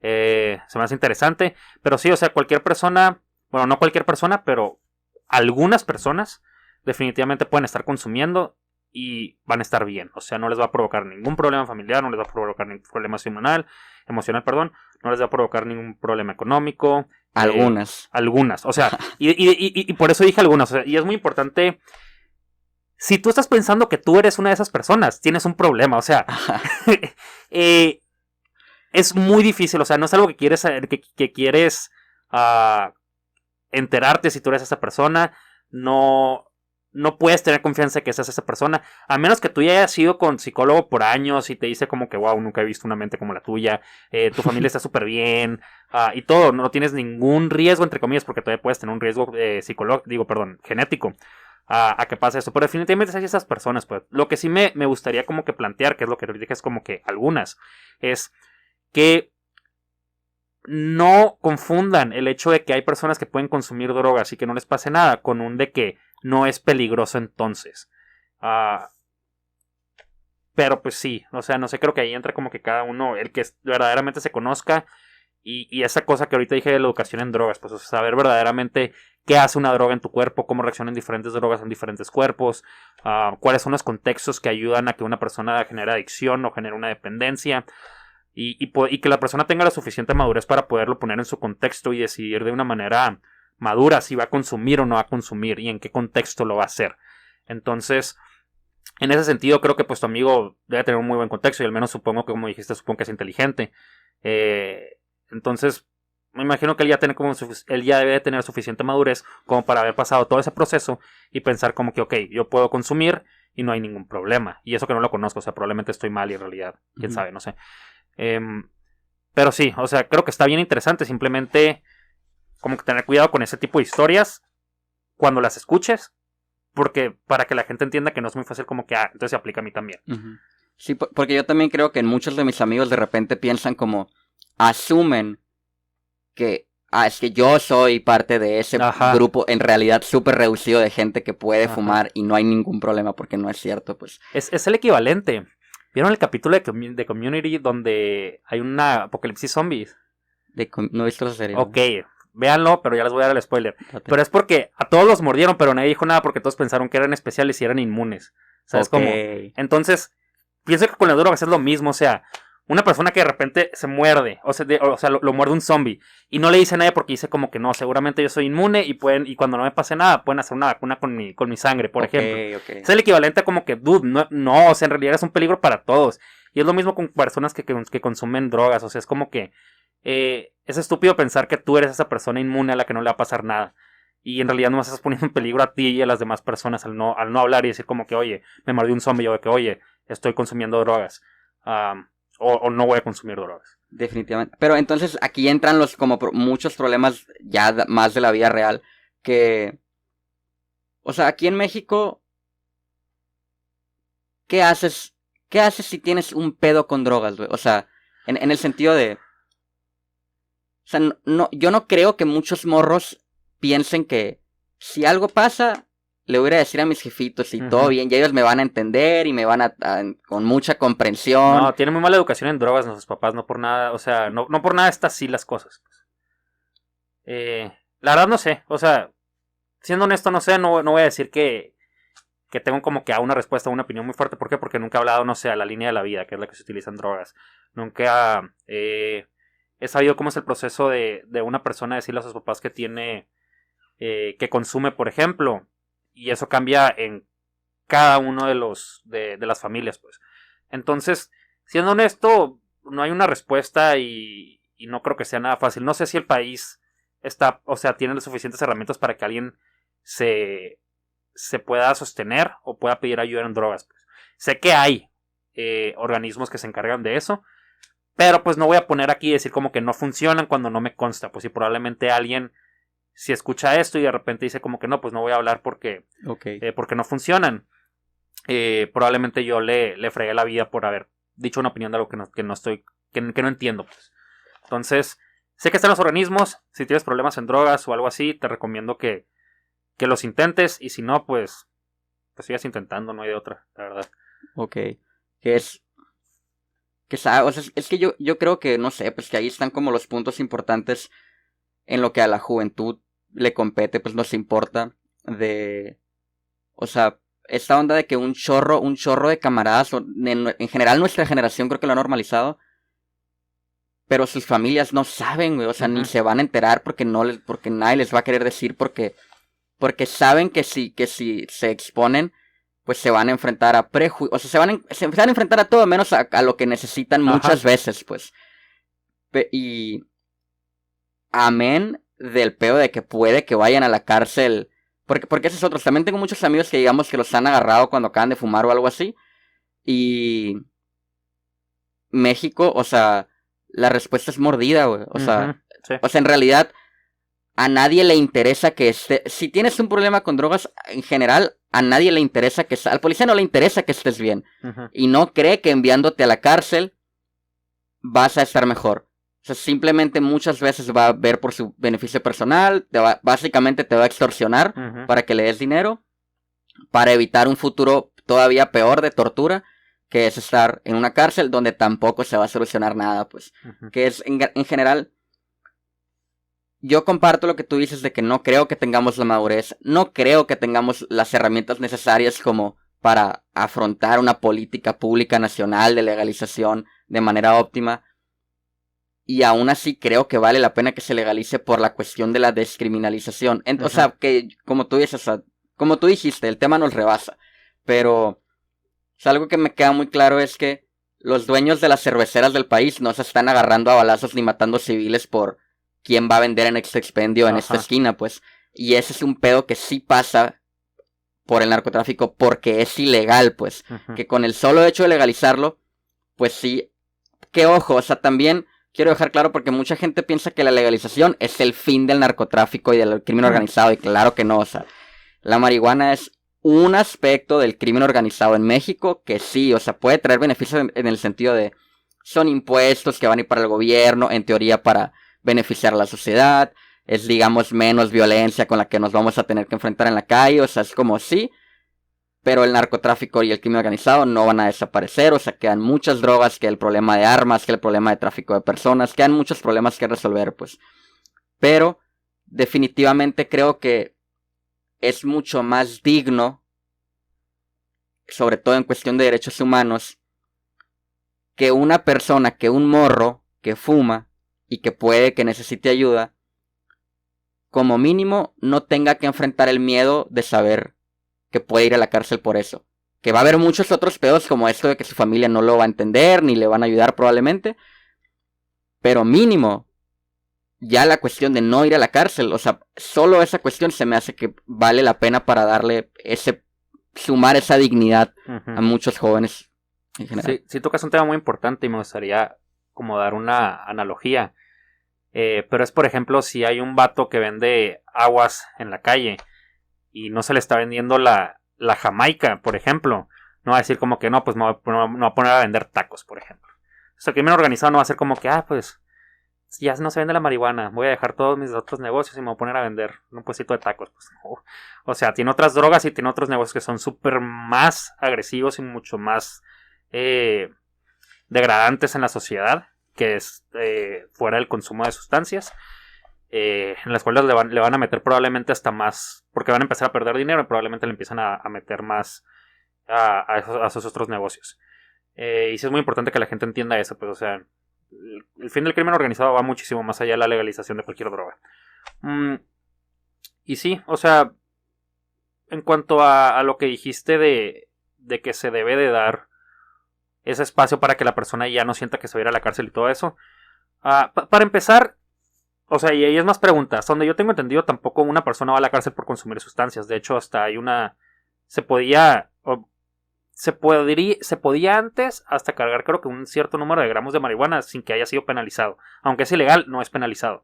Se me hace interesante, pero sí, o sea, cualquier persona, bueno, no cualquier persona, pero algunas personas definitivamente pueden estar consumiendo y van a estar bien, o sea, no les va a provocar ningún problema familiar, no les va a provocar ningún problema emocional, no les va a provocar ningún problema económico. Algunas, o sea, y por eso dije algunas, o sea, y es muy importante. Si tú estás pensando que tú eres una de esas personas, tienes un problema, o sea, es muy difícil, o sea, no es algo que quieres enterarte si tú eres esa persona, no puedes tener confianza de que seas esa persona, a menos que tú ya hayas ido con psicólogo por años y te dice como que, wow, nunca he visto una mente como la tuya, tu familia está súper bien, y todo, no tienes ningún riesgo, entre comillas, porque todavía puedes tener un riesgo genético. A que pase eso, pero definitivamente hay esas personas, pues. Lo que sí me gustaría como que plantear, que es lo que dije, es como que algunas, es que no confundan el hecho de que hay personas que pueden consumir drogas y que no les pase nada con un de que no es peligroso entonces. Pero pues sí, o sea, no sé, creo que ahí entra como que cada uno, el que verdaderamente se conozca y esa cosa que ahorita dije de la educación en drogas, pues, o sea, saber verdaderamente qué hace una droga en tu cuerpo, cómo reaccionan diferentes drogas en diferentes cuerpos, cuáles son los contextos que ayudan a que una persona genere adicción o genere una dependencia, y que la persona tenga la suficiente madurez para poderlo poner en su contexto y decidir de una manera madura si va a consumir o no va a consumir y en qué contexto lo va a hacer. Entonces, En ese sentido, creo que pues tu amigo debe tener un muy buen contexto y al menos supongo que, como dijiste, supongo que es inteligente. Entonces, me imagino que él ya debe tener suficiente madurez como para haber pasado todo ese proceso y pensar como que, ok, yo puedo consumir y no hay ningún problema. Y eso que no lo conozco, o sea, probablemente estoy mal y en realidad, quién sabe, no sé. Pero sí, o sea, creo que está bien interesante, simplemente como que tener cuidado con ese tipo de historias cuando las escuches, porque para que la gente entienda que no es muy fácil como que, entonces se aplica a mí también. Uh-huh. Sí, porque yo también creo que muchos de mis amigos de repente piensan como, asumen que, es que yo soy parte de ese grupo en realidad súper reducido de gente que puede fumar y no hay ningún problema, porque no es cierto, pues. Es el equivalente. ¿Vieron el capítulo de Community donde hay una apocalipsis zombies? No he visto esa serie. Ok, véanlo, pero ya les voy a dar el spoiler. Pero es porque a todos los mordieron, pero nadie dijo nada porque todos pensaron que eran especiales y eran inmunes. ¿Sabes cómo? Entonces, pienso que con las drogas es lo mismo, o sea, una persona que de repente se muerde, o sea lo muerde un zombie, y no le dice a nadie porque dice como que no, seguramente yo soy inmune y cuando no me pase nada, pueden hacer una vacuna con mi sangre, por ejemplo. Es el equivalente a como que, dude, no, o sea, en realidad es un peligro para todos. Y es lo mismo con personas que consumen drogas, o sea, es como que es estúpido pensar que tú eres esa persona inmune a la que no le va a pasar nada. Y en realidad no estás poniendo en peligro a ti y a las demás personas al no hablar y decir como que, oye, me mordió un zombie, o de que, oye, estoy consumiendo drogas. O no voy a consumir drogas. Definitivamente. Pero entonces aquí entran muchos problemas ya más de la vida real. Que, o sea, aquí en México, ¿qué haces si tienes un pedo con drogas, güey? O sea, en el sentido de... O sea, yo no creo que muchos morros piensen que si algo pasa, le voy a decir a mis jefitos y todo bien, y ellos me van a entender y me van con mucha comprensión. No, tienen muy mala educación en drogas nuestros papás, no por nada, o sea, no por nada están así las cosas. La verdad no sé, o sea, siendo honesto no sé, no voy a decir que tengo como que una respuesta, una opinión muy fuerte. ¿Por qué? Porque nunca he hablado, no sé, a la línea de la vida, que es la que se utiliza en drogas. Nunca he sabido cómo es el proceso de una persona decirle a sus papás que tiene, que consume, por ejemplo. Y eso cambia en cada uno de las familias, pues. Entonces, siendo honesto, no hay una respuesta y no creo que sea nada fácil. No sé si el país tiene las suficientes herramientas para que alguien se pueda sostener o pueda pedir ayuda en drogas, pues. Sé que hay organismos que se encargan de eso, pero pues no voy a poner aquí y decir como que no funcionan cuando no me consta, pues, si probablemente alguien, si escucha esto y de repente dice como que no, pues no voy a hablar porque no funcionan, probablemente yo le fregué la vida por haber dicho una opinión de algo que no entiendo, pues. Entonces, sé que están los organismos. Si tienes problemas en drogas o algo así, te recomiendo que los intentes, y si no, pues sigas intentando, no hay de otra, la verdad. Ok, o sea, es que yo creo que, no sé, pues que ahí están como los puntos importantes en lo que a la juventud le compete, pues nos importa o sea, esta onda de que un chorro de camaradas, en general nuestra generación creo que lo ha normalizado, pero sus familias no saben, güey, o sea, ni se van a enterar porque nadie les va a querer decir porque saben que si se exponen, pues se van a enfrentar a prejuicios, o sea, se van a enfrentar a todo menos a lo que necesitan muchas veces, pues. Y amén del pedo de que puede que vayan a la cárcel, porque ese es otro. También tengo muchos amigos que digamos que los han agarrado cuando acaban de fumar o algo así, y México, o sea, la respuesta es mordida, güey, o sea, sí. O sea, en realidad a nadie le interesa que si tienes un problema con drogas, en general, a nadie le interesa al policía no le interesa que estés bien. Y no cree que enviándote a la cárcel vas a estar mejor. O sea, simplemente muchas veces va a ver por su beneficio personal, básicamente te va a extorsionar para que le des dinero, para evitar un futuro todavía peor de tortura, que es estar en una cárcel donde tampoco se va a solucionar nada, pues. Que es, en general... Yo comparto lo que tú dices de que no creo que tengamos la madurez, no creo que tengamos las herramientas necesarias como para afrontar una política pública nacional de legalización de manera óptima. Y aún así creo que vale la pena que se legalice por la cuestión de la descriminalización. O sea, que como tú dices, o sea, como tú dijiste, el tema nos rebasa. Pero O sea, algo que me queda muy claro es que los dueños de las cerveceras del país no se están agarrando a balazos ni matando civiles por quién va a vender en este expendio en esta Ajá. esquina, pues. Y ese es un pedo que sí pasa por el narcotráfico porque es ilegal, pues. Ujú. Que con el solo hecho de legalizarlo, pues sí. Que ojo, o sea, también quiero dejar claro porque mucha gente piensa que la legalización es el fin del narcotráfico y del crimen organizado, y claro que no, o sea, la marihuana es un aspecto del crimen organizado en México que sí, o sea, puede traer beneficios en el sentido de son impuestos que van a ir para el gobierno, en teoría para beneficiar a la sociedad, es digamos menos violencia con la que nos vamos a tener que enfrentar en la calle, o sea, es como sí, pero el narcotráfico y el crimen organizado no van a desaparecer, o sea, quedan muchas drogas, que el problema de armas, que el problema de tráfico de personas, quedan muchos problemas que resolver, pues. Pero definitivamente creo que es mucho más digno, sobre todo en cuestión de derechos humanos, que una persona, que un morro que fuma y que puede que necesite ayuda, como mínimo no tenga que enfrentar el miedo de saber que puede ir a la cárcel por eso. Que va a haber muchos otros pedos como esto de que su familia no lo va a entender ni le van a ayudar probablemente, pero mínimo ya la cuestión de no ir a la cárcel, o sea, solo esa cuestión se me hace que vale la pena para darle sumar esa dignidad a muchos jóvenes en general. Sí, tocas un tema muy importante y me gustaría como dar una analogía. Pero es, por ejemplo, si hay un vato que vende aguas en la calle y no se le está vendiendo la Jamaica, por ejemplo, no va a decir como que no, pues me voy a poner a vender tacos, por ejemplo. O sea, el crimen organizado no va a ser como que, pues ya no se vende la marihuana, voy a dejar todos mis otros negocios y me voy a poner a vender un puestito de tacos. Pues, no. O sea, tiene otras drogas y tiene otros negocios que son súper más agresivos y mucho más degradantes en la sociedad, que es fuera del consumo de sustancias, en las cuales le van a meter probablemente hasta más, porque van a empezar a perder dinero y probablemente le empiezan a meter más a esos otros negocios. Y sí es muy importante que la gente entienda eso, pues, o sea, el fin del crimen organizado va muchísimo más allá de la legalización de cualquier droga. Y sí, o sea, en cuanto a lo que dijiste de que se debe de dar ese espacio para que la persona ya no sienta que se va a ir a la cárcel y todo eso. Para empezar, o sea, y ahí es más preguntas. Donde yo tengo entendido, tampoco una persona va a la cárcel por consumir sustancias. De hecho, hasta hay una... Se podía antes hasta cargar, creo que un cierto número de gramos de marihuana sin que haya sido penalizado. Aunque es ilegal, no es penalizado.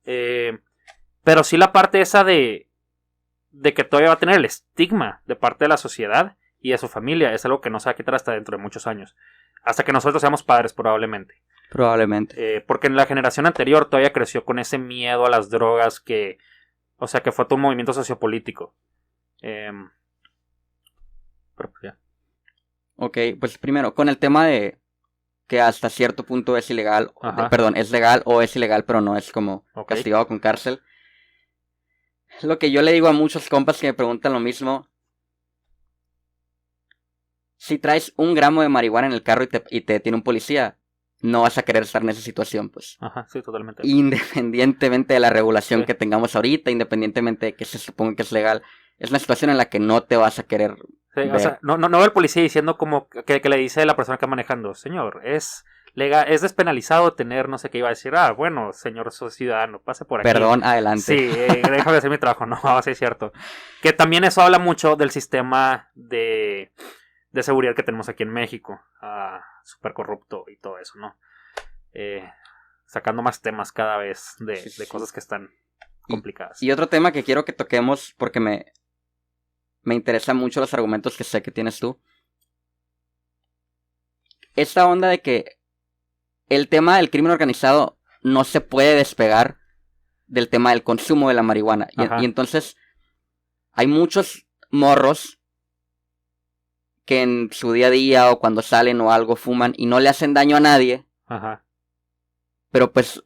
Pero sí la parte esa de que todavía va a tener el estigma de parte de la sociedad y de su familia, es algo que no se va a quitar hasta dentro de muchos años. Hasta que nosotros seamos padres, probablemente. Porque en la generación anterior todavía creció con ese miedo a las drogas que... O sea, que fue todo un movimiento sociopolítico. Pero pues ya. Ok, pues primero, con el tema de que hasta cierto punto es ilegal, es legal o es ilegal, pero no es como castigado con cárcel. Lo que yo le digo a muchos compas que me preguntan lo mismo: si traes 1 gramo de marihuana en el carro y te detiene un policía, no vas a querer estar en esa situación, pues. Ajá, sí, totalmente. Independientemente de la regulación que tengamos ahorita, independientemente de que se suponga que es legal, es una situación en la que no te vas a querer ver. O sea, no veo al policía diciendo como que le dice a la persona que está manejando: señor, es legal, es despenalizado tener, no sé qué iba a decir. Bueno, señor ciudadano, pase por aquí. Perdón, adelante. Sí, déjame hacer mi trabajo. No, sí es cierto. Que también eso habla mucho del sistema de seguridad que tenemos aquí en México. Súper corrupto y todo eso, ¿no? Sacando más temas cada vez de cosas que están complicadas. Y otro tema que quiero que toquemos, porque me interesan mucho los argumentos que sé que tienes tú. Esta onda de que el tema del crimen organizado no se puede despegar del tema del consumo de la marihuana. Y entonces hay muchos morros que en su día a día o cuando salen o algo fuman y no le hacen daño a nadie. Ajá. Pero pues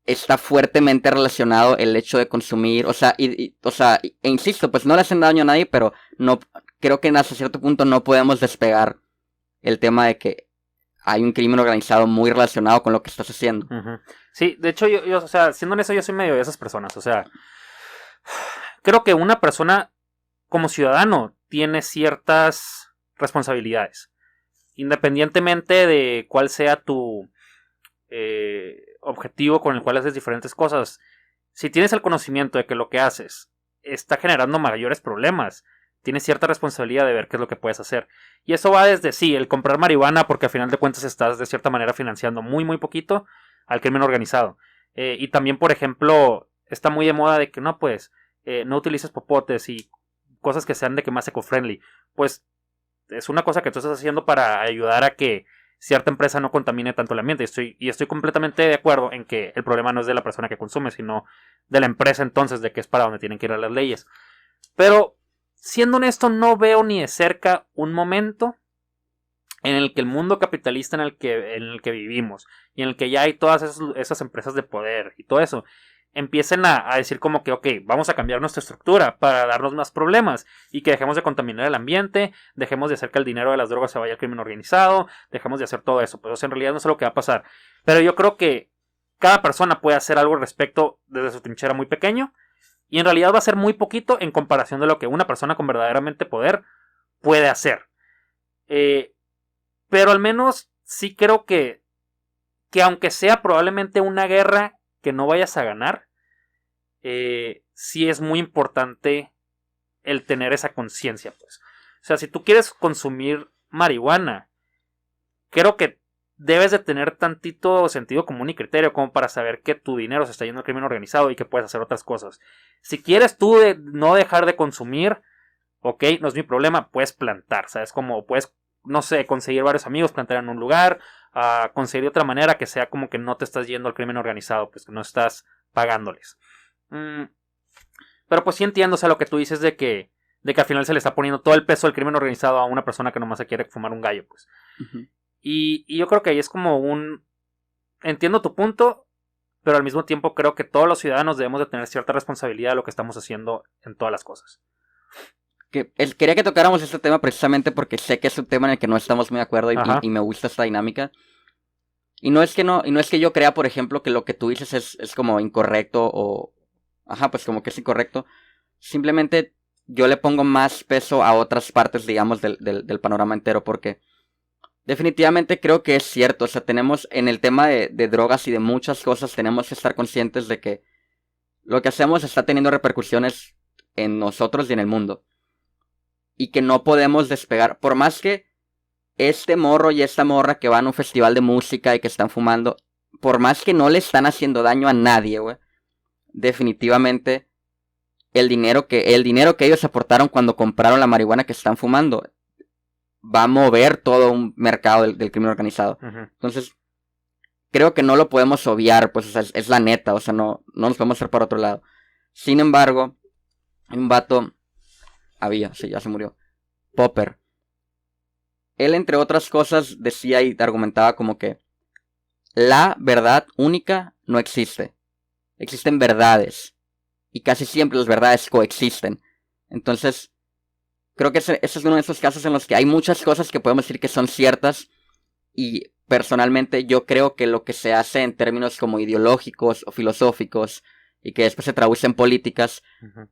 está fuertemente relacionado el hecho de consumir, o sea, e insisto, pues no le hacen daño a nadie, pero no, creo que hasta cierto punto no podemos despegar el tema de que hay un crimen organizado muy relacionado con lo que estás haciendo. Sí, de hecho, yo o sea, siendo honesto, yo soy medio de esas personas, o sea, creo que una persona como ciudadano tiene ciertas responsabilidades. Independientemente de cuál sea tu objetivo con el cual haces diferentes cosas, si tienes el conocimiento de que lo que haces está generando mayores problemas, tienes cierta responsabilidad de ver qué es lo que puedes hacer. Y eso va desde, sí, el comprar marihuana, porque al final de cuentas estás de cierta manera financiando muy muy poquito al crimen organizado. Y también, por ejemplo, está muy de moda de que no, pues, no utilices popotes y cosas que sean de que más eco-friendly. Pues es una cosa que tú estás haciendo para ayudar a que cierta empresa no contamine tanto el ambiente. Y estoy completamente de acuerdo en que el problema no es de la persona que consume, sino de la empresa, entonces, de que es para donde tienen que ir las leyes. Pero, siendo honesto, no veo ni de cerca un momento en el que el mundo capitalista en el que vivimos y en el que ya hay todas esas empresas de poder y todo eso, empiecen a decir como que, ok, vamos a cambiar nuestra estructura para darnos más problemas y que dejemos de contaminar el ambiente, dejemos de hacer que el dinero de las drogas se vaya al crimen organizado, dejemos de hacer todo eso. Pues, o sea, en realidad no sé lo que va a pasar. Pero yo creo que cada persona puede hacer algo al respecto desde su trinchera muy pequeño, y en realidad va a ser muy poquito en comparación de lo que una persona con verdaderamente poder puede hacer. Pero al menos sí creo que aunque sea probablemente una guerra que no vayas a ganar, sí es muy importante el tener esa conciencia, pues. O sea, si tú quieres consumir marihuana, creo que debes de tener tantito sentido común y criterio como para saber que tu dinero se está yendo al crimen organizado y que puedes hacer otras cosas. Si quieres tú no dejar de consumir, ok, no es mi problema, puedes plantar, ¿sabes? Como puedes, no sé, conseguir varios amigos, plantar en un lugar, conseguir de otra manera que sea como que no te estás yendo al crimen organizado, pues que no estás pagándoles. Pero pues sí entiendo, o sea, lo que tú dices de que al final se le está poniendo todo el peso del crimen organizado a una persona que nomás se quiere fumar un gallo, pues. Uh-huh. Y yo creo que ahí es como entiendo tu punto, pero al mismo tiempo creo que todos los ciudadanos debemos de tener cierta responsabilidad de lo que estamos haciendo en todas las cosas. Quería que tocáramos este tema precisamente porque sé que es un tema en el que no estamos muy de acuerdo y me gusta esta dinámica. Y no es que yo crea, por ejemplo, que lo que tú dices es como incorrecto o... pues como que es incorrecto. Simplemente yo le pongo más peso a otras partes, digamos, del panorama entero, porque definitivamente creo que es cierto. O sea, tenemos en el tema de drogas y de muchas cosas, tenemos que estar conscientes de que lo que hacemos está teniendo repercusiones en nosotros y en el mundo. Y que no podemos despegar. Por más que este morro y esta morra que van a un festival de música y que están fumando, por más que no le están haciendo daño a nadie, güey, definitivamente el dinero que ellos aportaron cuando compraron la marihuana que están fumando va a mover todo un mercado del crimen organizado. Uh-huh. Entonces, creo que no lo podemos obviar, pues, o sea, es la neta, o sea, no nos podemos hacer para otro lado. Sin embargo, un vato... sí, ya se murió. Popper. Él, entre otras cosas, decía y argumentaba como que la verdad única no existe. Existen verdades. Y casi siempre las verdades coexisten. Entonces, creo que ese es uno de esos casos en los que hay muchas cosas que podemos decir que son ciertas. Y personalmente yo creo que lo que se hace en términos como ideológicos o filosóficos y que después se traduce en políticas... Uh-huh.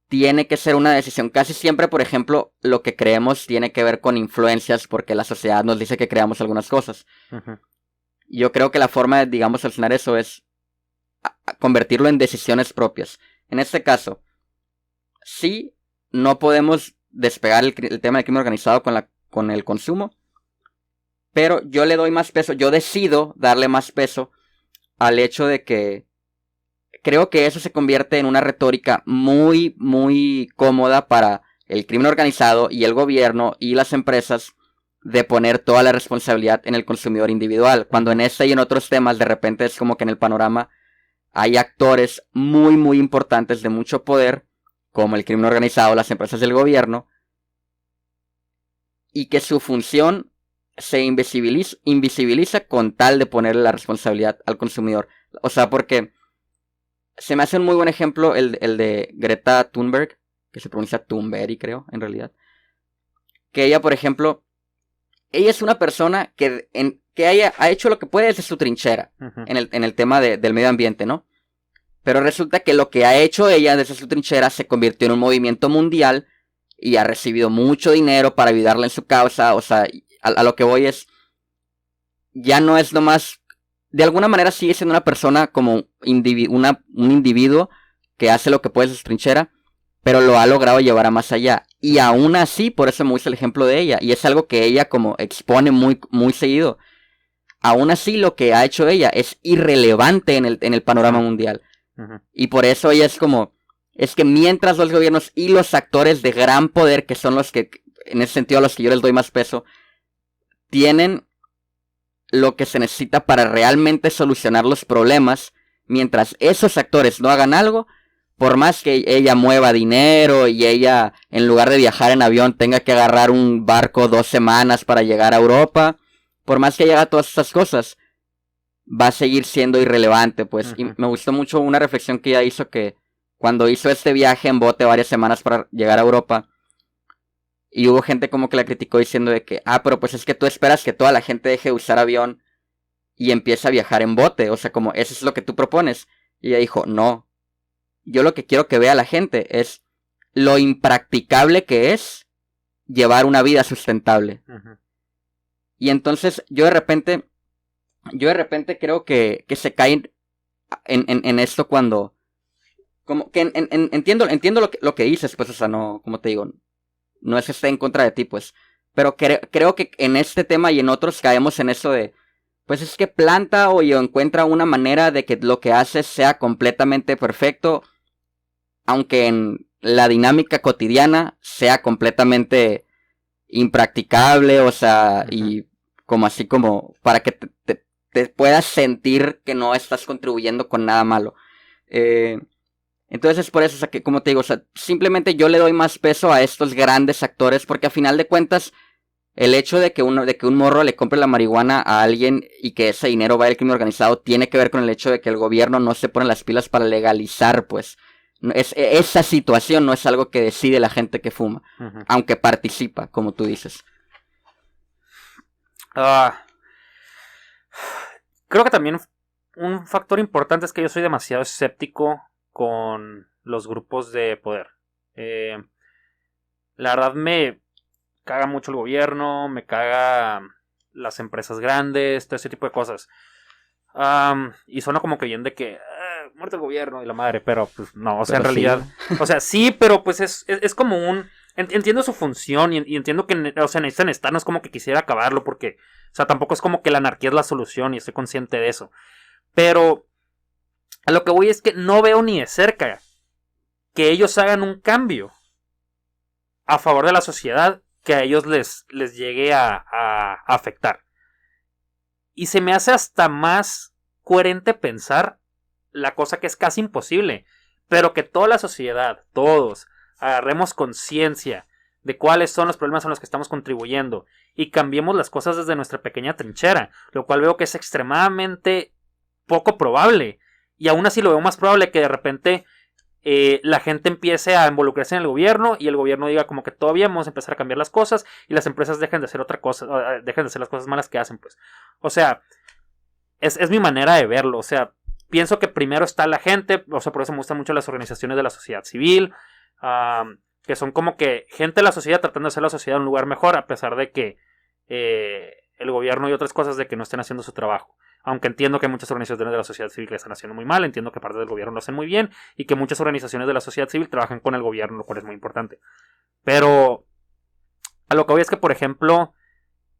Tiene que ser una decisión. Casi siempre, por ejemplo, lo que creemos tiene que ver con influencias porque la sociedad nos dice que creamos algunas cosas. Uh-huh. Yo creo que la forma de, digamos, solucionar eso es convertirlo en decisiones propias. En este caso, sí, no podemos despegar el tema del crimen organizado con el consumo, pero yo le doy más peso, yo decido darle más peso al hecho de que creo que eso se convierte en una retórica muy, muy cómoda para el crimen organizado y el gobierno y las empresas de poner toda la responsabilidad en el consumidor individual. Cuando en este y en otros temas de repente es como que en el panorama hay actores muy, muy importantes de mucho poder, como el crimen organizado, las empresas del gobierno, y que su función se invisibiliza con tal de ponerle la responsabilidad al consumidor. O sea, porque... se me hace un muy buen ejemplo el de Greta Thunberg, que se pronuncia Thunberg, creo, en realidad. Que ella, por ejemplo, ella es una persona que ha hecho lo que puede desde su trinchera, uh-huh, en el tema del medio ambiente, ¿no? Pero resulta que lo que ha hecho ella desde su trinchera se convirtió en un movimiento mundial y ha recibido mucho dinero para ayudarle en su causa. O sea, a lo que voy es, ya no es nomás, de alguna manera sigue siendo una persona como un individuo que hace lo que puede en su trinchera, pero lo ha logrado llevar a más allá. Y aún así, por eso me gusta el ejemplo de ella, y es algo que ella como expone muy, muy seguido. Aún así, lo que ha hecho ella es irrelevante en el panorama mundial. Y por eso ella es como, es que mientras los gobiernos y los actores de gran poder, que son los que, en ese sentido a los que yo les doy más peso, tienen lo que se necesita para realmente solucionar los problemas, mientras esos actores no hagan algo, por más que ella mueva dinero y ella, en lugar de viajar en avión, tenga que agarrar un barco 2 semanas para llegar a Europa, por más que ella haga todas esas cosas, va a seguir siendo irrelevante, pues. Y me gustó mucho una reflexión que ella hizo, que cuando hizo este viaje en bote varias semanas para llegar a Europa, y hubo gente como que la criticó diciendo de que, pero pues es que tú esperas que toda la gente deje de usar avión y empiece a viajar en bote, o sea, como eso es lo que tú propones. Y ella dijo, no, yo lo que quiero que vea la gente es lo impracticable que es llevar una vida sustentable. Y entonces yo de repente creo que se caen en esto cuando, como que entiendo lo que dices, pues, o sea, no, como te digo, no es que esté en contra de ti, pues, pero creo que en este tema y en otros caemos en eso de, pues es que planta o encuentra una manera de que lo que hace sea completamente perfecto, aunque en la dinámica cotidiana sea completamente impracticable, o sea, y como así como para que te puedas sentir que no estás contribuyendo con nada malo. Entonces es por eso, o sea, que como te digo, o sea, simplemente yo le doy más peso a estos grandes actores, porque a final de cuentas, el hecho de que un morro le compre la marihuana a alguien y que ese dinero vaya al crimen organizado tiene que ver con el hecho de que el gobierno no se pone las pilas para legalizar, pues. Esa situación no es algo que decide la gente que fuma, aunque participa, como tú dices. Creo que también un factor importante es que yo soy demasiado escéptico con los grupos de poder. La verdad me caga mucho el gobierno, me caga las empresas grandes, todo ese tipo de cosas. Y suena como que bien de que muerte el gobierno y la madre, pero pues no, o sea, en realidad, sí. O sea, sí, pero pues es como un, entiendo su función y entiendo que, o sea, necesitan estar, no es como que quisiera acabarlo porque, o sea, tampoco es como que la anarquía es la solución y estoy consciente de eso, pero a lo que voy es que no veo ni de cerca que ellos hagan un cambio a favor de la sociedad que a ellos les llegue a afectar. Y se me hace hasta más coherente pensar la cosa que es casi imposible, pero que toda la sociedad, todos, agarremos conciencia de cuáles son los problemas a los que estamos contribuyendo y cambiemos las cosas desde nuestra pequeña trinchera, lo cual veo que es extremadamente poco probable, y aún así lo veo más probable que de repente la gente empiece a involucrarse en el gobierno y el gobierno diga como que todavía vamos a empezar a cambiar las cosas y las empresas dejen de hacer otra cosa, dejen de hacer las cosas malas que hacen, pues. O sea, es mi manera de verlo, o sea, pienso que primero está la gente, o sea, por eso me gustan mucho las organizaciones de la sociedad civil, que son como que gente de la sociedad tratando de hacer la sociedad un lugar mejor, a pesar de que el gobierno y otras cosas de que no estén haciendo su trabajo. Aunque entiendo que muchas organizaciones de la sociedad civil que están haciendo muy mal, entiendo que parte del gobierno lo hacen muy bien y que muchas organizaciones de la sociedad civil trabajan con el gobierno, lo cual es muy importante. Pero a lo que voy es que, por ejemplo,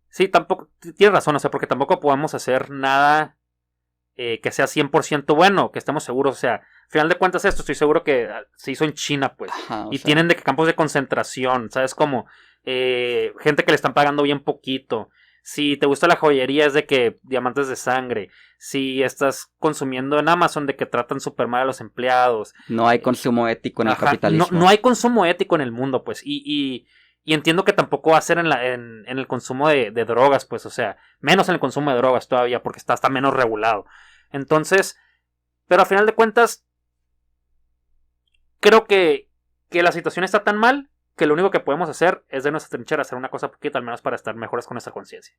sí, tampoco, tienes razón, o sea, porque tampoco podemos hacer nada que sea 100% bueno, que estemos seguros, o sea, al final de cuentas esto estoy seguro que se hizo en China, pues, y sea, tienen de que campos de concentración, ¿sabes? Como gente que le están pagando bien poquito. Si te gusta la joyería es de que diamantes de sangre. Si estás consumiendo en Amazon de que tratan súper mal a los empleados. No hay consumo ético en el capitalismo. No hay consumo ético en el mundo, pues. Y entiendo que tampoco va a ser en el consumo de drogas, pues. O sea, menos en el consumo de drogas todavía, porque está menos regulado. Entonces, pero a final de cuentas, creo que la situación está tan mal que lo único que podemos hacer es de nuestra trinchera hacer una cosa poquita, al menos para estar mejores con nuestra conciencia.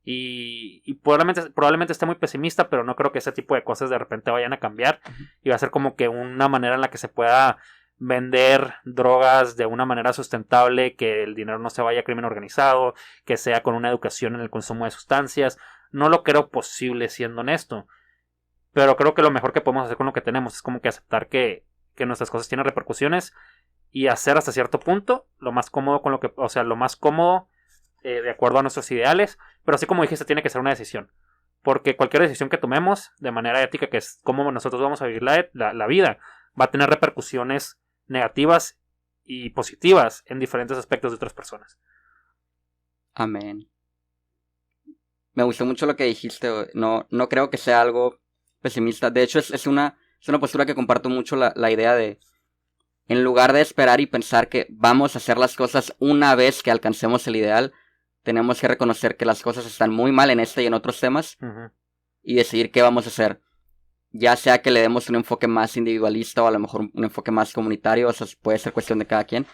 Y probablemente esté muy pesimista, pero no creo que ese tipo de cosas de repente vayan a cambiar. Y va a ser como que una manera en la que se pueda vender drogas de una manera sustentable, que el dinero no se vaya a crimen organizado, que sea con una educación en el consumo de sustancias. No lo creo posible, siendo honesto. Pero creo que lo mejor que podemos hacer con lo que tenemos es como que aceptar que nuestras cosas tienen repercusiones y hacer hasta cierto punto lo más cómodo con lo que, o sea, lo más cómodo de acuerdo a nuestros ideales. Pero así como dijiste, tiene que ser una decisión. Porque cualquier decisión que tomemos de manera ética, que es cómo nosotros vamos a vivir la vida, va a tener repercusiones negativas y positivas en diferentes aspectos de otras personas. Amén. Me gustó mucho lo que dijiste. No creo que sea algo pesimista. De hecho, es una postura que comparto mucho, la idea de, en lugar de esperar y pensar que vamos a hacer las cosas una vez que alcancemos el ideal, tenemos que reconocer que las cosas están muy mal en este y en otros temas, y decidir qué vamos a hacer. Ya sea que le demos un enfoque más individualista o a lo mejor un enfoque más comunitario, o sea, puede ser cuestión de cada quien.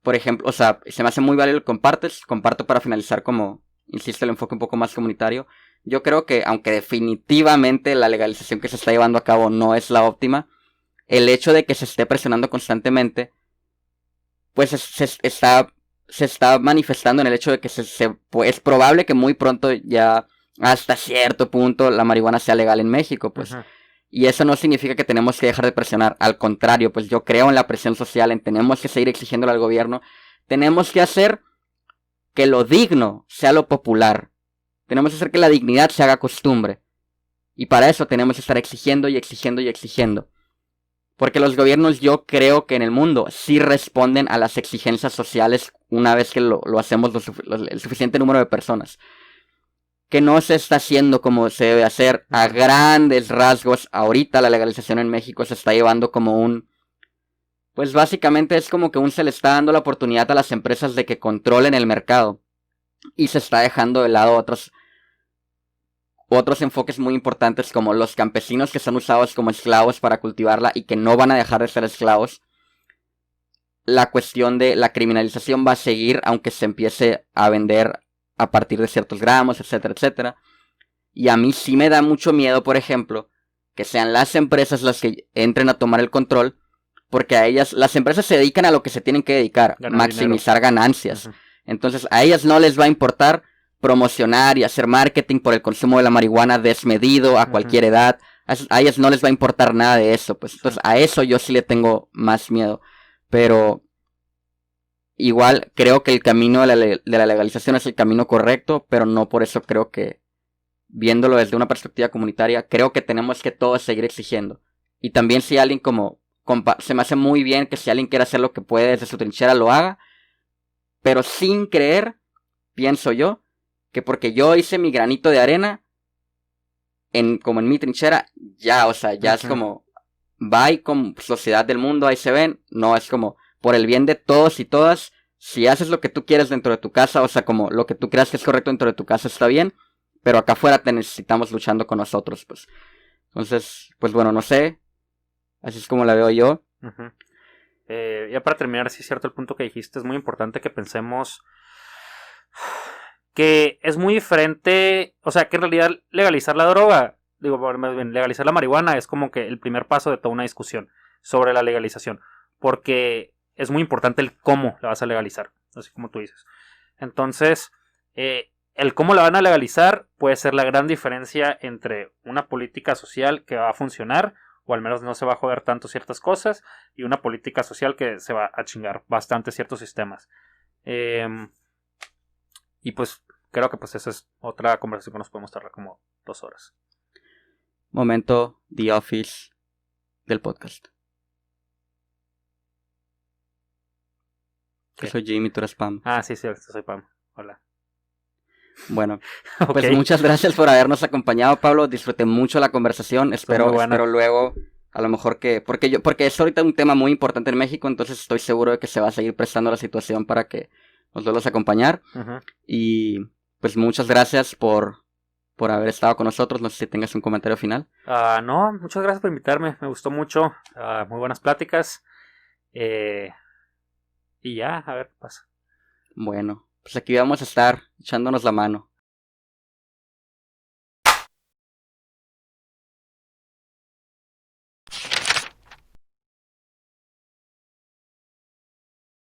Por ejemplo, o sea, se me hace muy válido lo que compartes. Comparto para finalizar, como, insisto, el enfoque un poco más comunitario. Yo creo que, aunque definitivamente la legalización que se está llevando a cabo no es la óptima, el hecho de que se esté presionando constantemente, pues se está manifestando en el hecho de que es probable que muy pronto, ya hasta cierto punto, la marihuana sea legal en México, pues. Y eso no significa que tenemos que dejar de presionar. Al contrario, pues yo creo en la presión social, en tenemos que seguir exigiéndole al gobierno. Tenemos que hacer que lo digno sea lo popular. Tenemos que hacer que la dignidad se haga costumbre. Y para eso tenemos que estar exigiendo y exigiendo y exigiendo. Porque los gobiernos, yo creo que en el mundo sí responden a las exigencias sociales una vez que lo hacemos el suficiente número de personas. Que no se está haciendo como se debe hacer a grandes rasgos. Ahorita la legalización en México se está llevando como pues básicamente es como que se le está dando la oportunidad a las empresas de que controlen el mercado. Y se está dejando de lado otros enfoques muy importantes, como los campesinos que son usados como esclavos para cultivarla y que no van a dejar de ser esclavos. La cuestión de la criminalización va a seguir, aunque se empiece a vender a partir de ciertos gramos, etcétera, etcétera. Y a mí sí me da mucho miedo, por ejemplo, que sean las empresas las que entren a tomar el control, porque las empresas se dedican a lo que se tienen que dedicar, maximizar ganancias. Entonces a ellas no les va a importar promocionar y hacer marketing por el consumo de la marihuana desmedido a cualquier edad. A ellas no les va a importar nada de eso, pues. Entonces a eso yo sí le tengo más miedo. Pero igual creo que el camino de la legalización es el camino correcto, pero no por eso creo que, viéndolo desde una perspectiva comunitaria, creo que tenemos que todos seguir exigiendo. Y también si alguien se me hace muy bien que si alguien quiere hacer lo que puede desde su trinchera lo haga, pero sin creer, pienso yo, que porque yo hice mi granito de arena como en mi trinchera, ya, o sea, ya es como, bye con sociedad del mundo, ahí se ven. No, es como, por el bien de todos y todas, si haces lo que tú quieres dentro de tu casa, o sea, como lo que tú creas que es correcto dentro de tu casa está bien, pero acá afuera te necesitamos luchando con nosotros, pues. Entonces, pues bueno, no sé, así es como la veo yo. Ya para terminar, sí es cierto el punto que dijiste, es muy importante que pensemos que es muy diferente, o sea, que en realidad legalizar la droga, más bien, legalizar la marihuana es como que el primer paso de toda una discusión sobre la legalización, porque es muy importante el cómo la vas a legalizar, así como tú dices. Entonces, el cómo la van a legalizar puede ser la gran diferencia entre una política social que va a funcionar, o al menos no se va a joder tanto ciertas cosas, y una política social que se va a chingar bastante ciertos sistemas. Y pues creo que pues esa es otra conversación que nos podemos tardar como 2 horas. Momento The Office del podcast. Yo soy Jimmy, tú eres Pam. Ah, sí, soy Pam. Hola. Bueno, pues muchas gracias por habernos acompañado, Pablo. Disfruté mucho la conversación. Espero luego, a lo mejor porque es ahorita un tema muy importante en México, entonces estoy seguro de que se va a seguir prestando la situación para que nos vuelvas a acompañar. Y pues muchas gracias por haber estado con nosotros. No sé si tengas un comentario final. No, muchas gracias por invitarme. Me gustó mucho. Muy buenas pláticas. Y ya, a ver qué pasa. Bueno, pues aquí vamos a estar echándonos la mano.